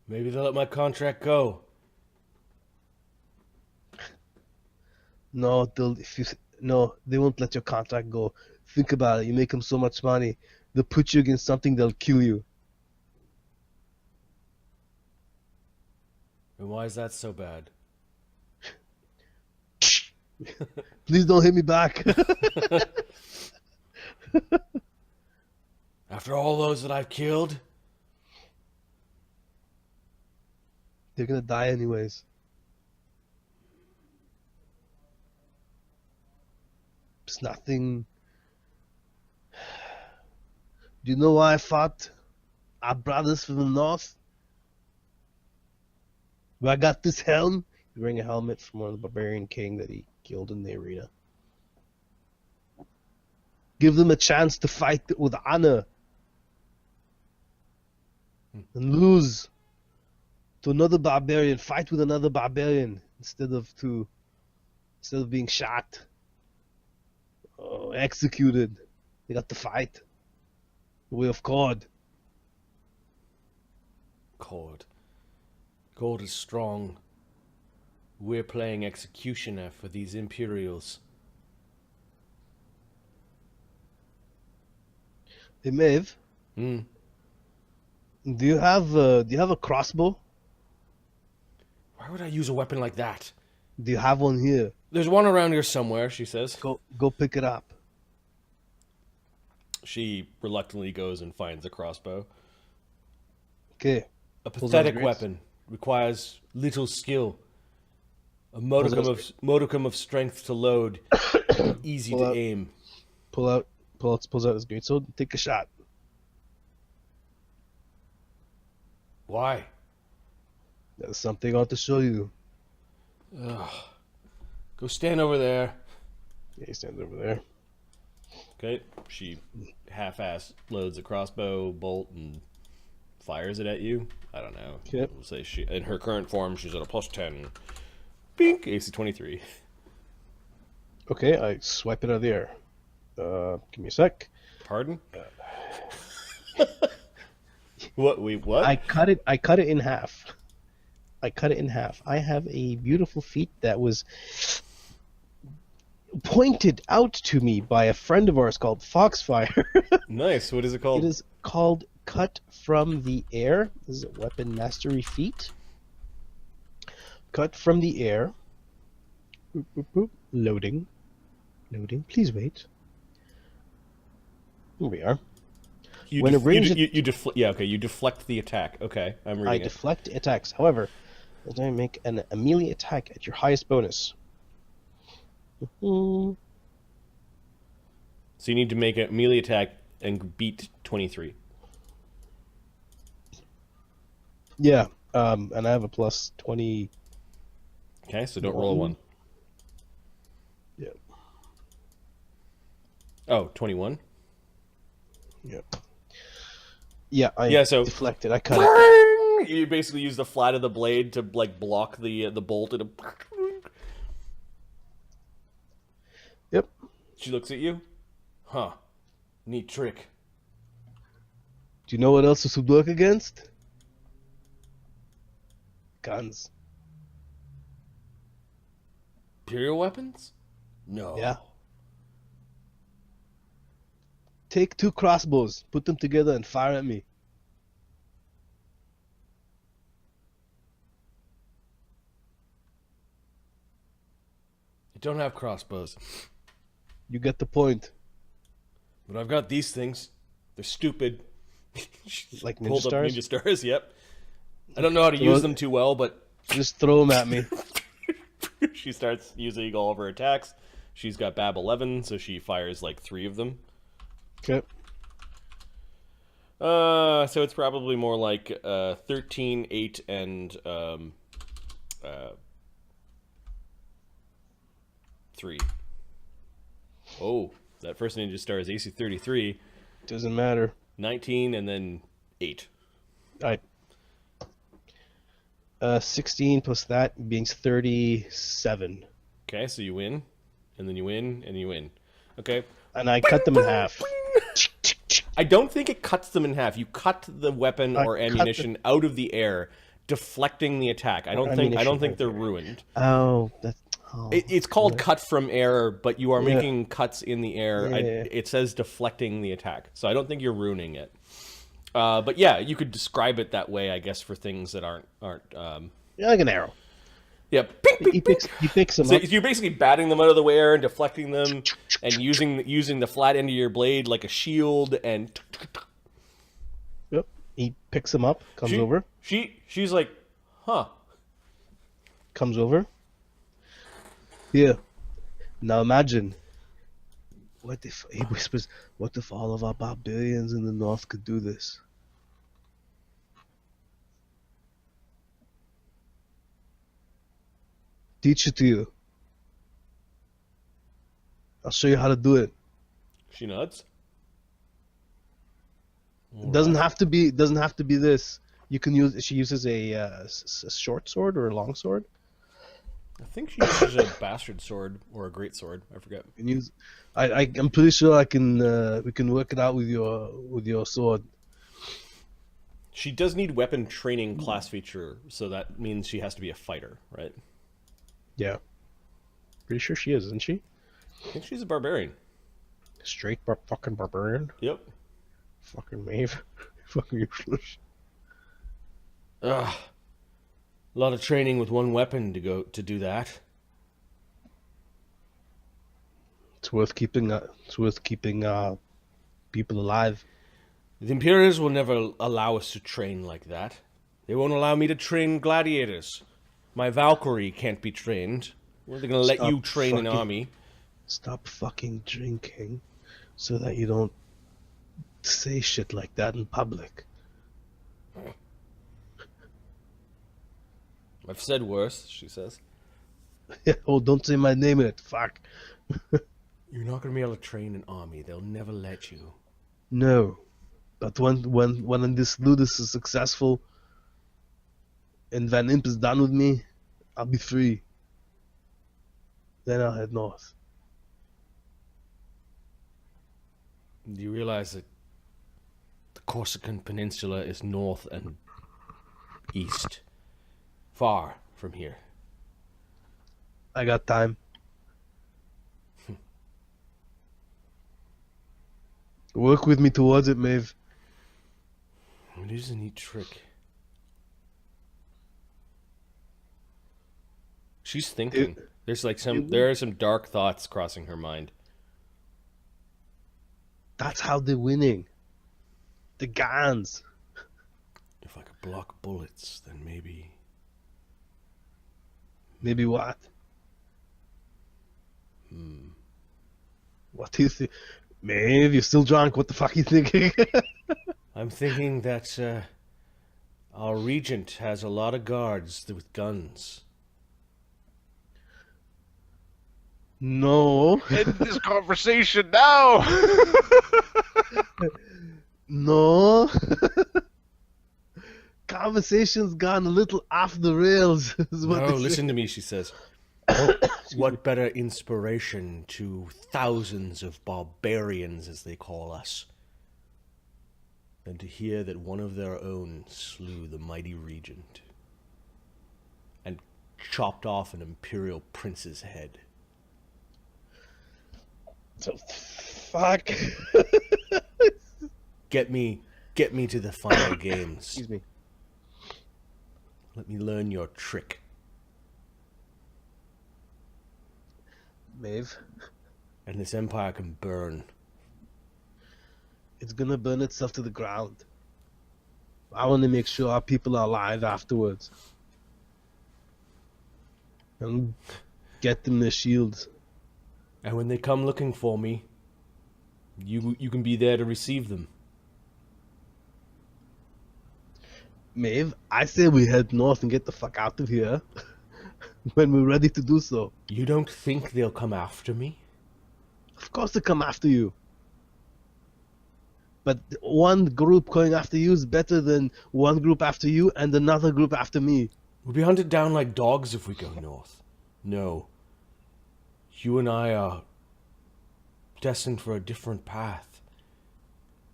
Maybe they'll let my contract go. No, they won't let your contract go. Think about it. You make them so much money, they'll put you against something, they'll kill you. And why is that so bad? Please don't hit me back. After all those that I've killed? They're gonna die anyways. It's nothing. Do you know why I fought our brothers from the north? Where I got this helm? He's wearing a helmet from one of the barbarian king that he killed in the arena. Give them a chance to fight with honor. And lose to another barbarian. Fight with another barbarian instead of being shot. Executed. They got to fight. The way of Cord. Cord is strong. We're playing executioner for these Imperials. Hey, Maeve. Hmm. Do you have a crossbow? Why would I use a weapon like that? Do you have one here? There's one around here somewhere, she says. Go pick it up. She reluctantly goes and finds a crossbow. Okay. A pathetic weapon. Requires little skill. A modicum of strength to load. Easy to aim. Pulls out his greatsword and take a shot. Why? That's something I want to show you. Ugh. Go stand over there. Yeah, he stands over there. Okay. She half-ass loads a crossbow bolt and fires it at you. I don't know. Okay. We'll say she, in her current form, she's at a +10. Bink! AC 23. Okay, I swipe it out of the air. Give me a sec. Pardon? What? Wait, what? I cut it in half. I have a beautiful feat that was pointed out to me by a friend of ours called Foxfire. Nice. What is it called? It is called Cut from the Air. This is a weapon mastery feat. Cut from the air. Boop, boop, boop. Loading. Please wait. Here we are. You When a ranged- you deflect. Yeah, okay. You deflect the attack. Okay, I'm reading I it. deflect attacks. However, as I make a melee attack at your highest bonus. So you need to make a melee attack and beat 23. Yeah, and I have a plus 20. Okay, so don't roll a 1. Yeah. Oh, 21? Yeah. Yeah, so deflected. I cut it. you basically use the flat of the blade to like block the bolt and Yep. She looks at you. Huh. Neat trick. Do you know what else this would work against? Guns. Imperial weapons? No. Yeah. Take 2 crossbows, put them together, and fire at me. I don't have crossbows. You get the point. But I've got these things. They're stupid. Like ninja Pulled up stars? Ninja stars, yep. I don't know how to use them too well, but Just throw them at me. she starts using all of her attacks. She's got Bab 11, so she fires like 3 of them. Okay. So it's probably more like 13, 8, and 3. Oh, that first ninja star is AC 33. Doesn't matter. 19, and then 8. Alright. 16 plus that being 37. Okay, so you win, and then you win, and you win. Okay. And I cut them in half. I don't think it cuts them in half. You cut the weapon or cut ammunition out of the air, deflecting the attack. I don't think Ammunition, they're ruined. Oh, that's... Oh. It's called cut from air, but you are Yeah. making cuts in the air. Yeah. It says deflecting the attack, so I don't think you're ruining it. But yeah, you could describe it that way, I guess, for things that aren't. Yeah, like an arrow. Yeah, ping, ping, He ping. picks them So up. you're basically batting them out of the air and deflecting them, and using the flat end of your blade like a shield. And Yep. He picks them up, comes over. She's like, huh. Comes over. Here. Now imagine. What if, he whispers, what if all of our barbarians in the north could do this? Teach it to you. I'll show you how to do it. She nods. It doesn't have to be this. You can use. She uses a short sword or a long sword. I think she uses a bastard sword or a great sword. I forget. You can use. I'm pretty sure I can. We can work it out with your sword. She does need weapon training class feature, so that means she has to be a fighter, right? Yeah. Pretty sure she is, isn't she? I think she's a barbarian. Straight fucking barbarian. Yep. Fucking Maeve. Fucking useless. Ugh. A lot of training with one weapon to do that. It's worth keeping. People alive. The Imperials will never allow us to train like that. They won't allow me to train gladiators. My Valkyrie can't be trained. Well, they're gonna let you train an army. Stop fucking drinking, so that you don't say shit like that in public. I've said worse, she says. Oh, don't say my name in it. Fuck. You're not gonna be able to train an army. They'll never let you. No, but when this Ludus is successful, and Van Imp is done with me, I'll be free. Then I'll head north. Do you realize that the Corsican Peninsula is north and east? Far from here. I got time. Work with me towards it, Maeve. It is a neat trick. She's thinking. There are some dark thoughts crossing her mind. That's how they're winning. The Gans. If I could block bullets, then maybe. Maybe what? What do you think? Maeve, you're still drunk. What the fuck are you thinking? I'm thinking that our regent has a lot of guards with guns. No. End this conversation now. No. Conversation's gone a little off the rails. Is what No, they say. listen to me, she says. What better inspiration to thousands of barbarians, as they call us, than to hear that one of their own slew the mighty regent and chopped off an imperial prince's head. So, fuck. Get me to the final games. Excuse me. Let me learn your trick. Maeve, And this empire can burn. it's gonna burn itself to the ground. I want to make sure our people are alive afterwards. And get them their shields. And when they come looking for me, you can be there to receive them. Maeve, I say we head north and get the fuck out of here when we're ready to do so. You don't think they'll come after me? Of course they come after you. But one group going after you is better than one group after you and another group after me. We'll be hunted down like dogs if we go north. No. You and I are destined for a different path.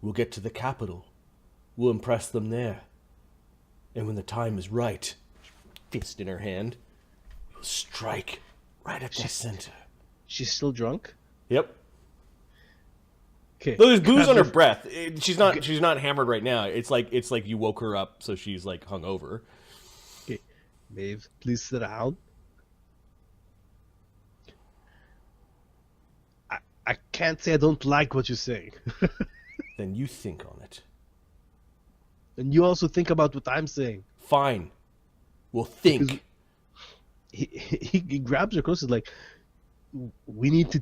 We'll get to the capital. We'll impress them there. And when the time is right, fist in her hand, we'll strike right at the center. She's still drunk? Yep. Okay. There's booze on her breath. She's not hammered right now. It's like you woke her up, so she's like hungover. Okay. Maeve, please sit down. I can't say I don't like what you're saying. Then you think on it. And you also think about what I'm saying. Fine. We'll think. He grabs her close. He's like, we need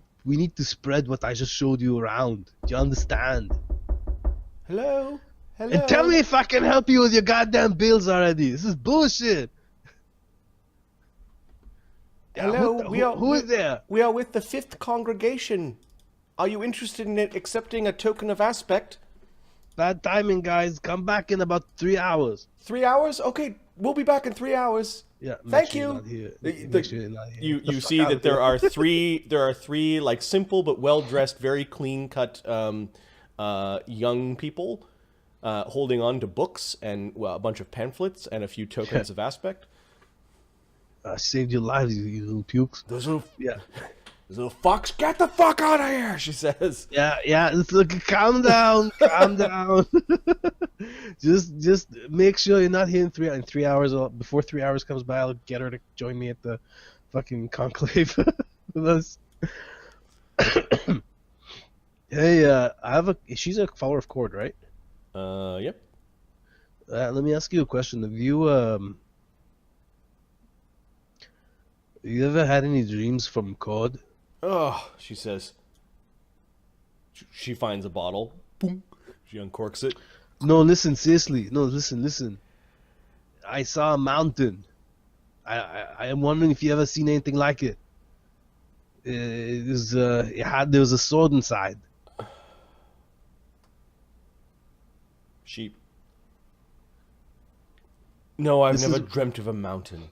to spread what I just showed you around. Do you understand? Hello? Hello? And tell me if I can help you with your goddamn bills already. This is bullshit. Hello? Who is there? We are with the 5th congregation. Are you interested in accepting a token of aspect? Bad timing, guys. Come back in about 3 hours. 3 hours? Okay, we'll be back in 3 hours. Yeah. Thank you. You see that there are three like simple but well dressed, very clean cut young people holding on to books and a bunch of pamphlets and a few tokens of aspect. I saved your lives, you little pukes. Those little fucks, get the fuck out of here, she says. Yeah. Look, calm down, calm down. Just make sure you're not here in 3 hours. Before 3 hours comes by, I'll get her to join me at the fucking conclave with us. Hey, she's a follower of Cord, right? Yep. Let me ask you a question. Have you ever had any dreams from Cord? Oh, she says. She finds a bottle. Boom. She uncorks it. No, listen, seriously. No, listen. I saw a mountain. I am wondering if you ever seen anything like it. There was a sword inside. Sheep. No, I've never dreamt of a mountain.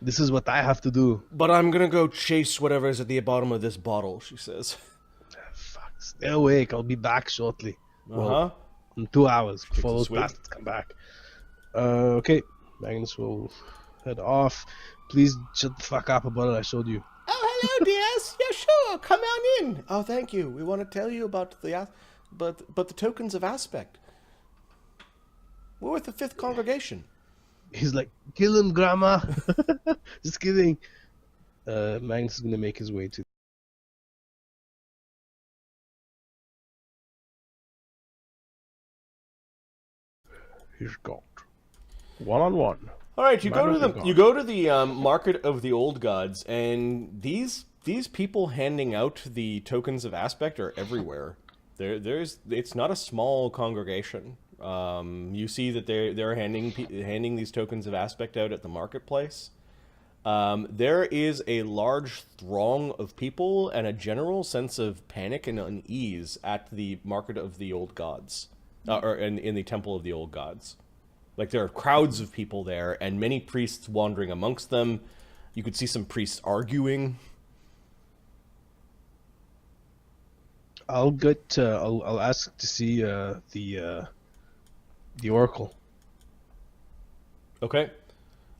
This is what I have to do. But I'm gonna go chase whatever is at the bottom of this bottle, she says. Fuck, stay awake. I'll be back shortly. Uh-huh. In 2 hours before those Sweet. bastards come back. Okay, Magnus will head off. Please shut the fuck up about it. I showed you. Oh, hello, DS. Yeah, sure. Come on in. Oh, thank you. We want to tell you about the tokens of aspect. We're with the 5th congregation. He's like, kill him, Grandma. Just kidding. Magnus is gonna make his way to. He's got one-on-one. All right, you go to the market of the old gods, and these people handing out the tokens of aspect are everywhere. It's not a small congregation. You see that they're handing these tokens of aspect out at the marketplace. There is a large throng of people and a general sense of panic and unease at the market of the old gods, or in the temple of the old gods. Like, there are crowds of people there, and many priests wandering amongst them. You could see some priests arguing. I'll ask to see the oracle. Okay.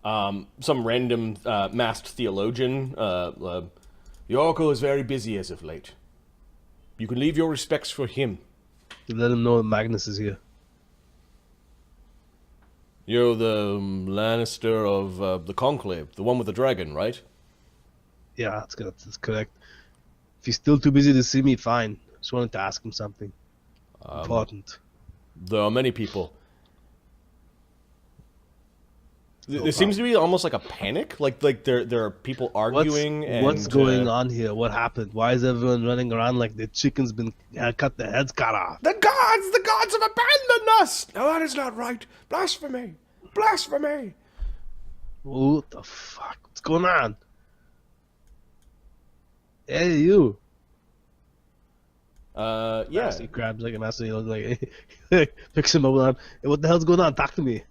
Some random masked theologian. The oracle is very busy as of late. You can leave your respects for him. Let him know Magnus is here. You're the Lannister of the Conclave, the one with the dragon, right? Yeah, that's correct. If he's still too busy to see me, fine. Just wanted to ask him something important. There are many people. There seems to be almost like a panic. Like there are people arguing. What's going on here? What happened? Why is everyone running around like the chicken's been cut, the heads cut off? The gods have abandoned us. No, that is not right. Blasphemy, blasphemy. What the fuck? What's going on? Hey, you. Yeah. He grabs like a master. He looks like picks him up. Hey, what the hell's going on? Talk to me.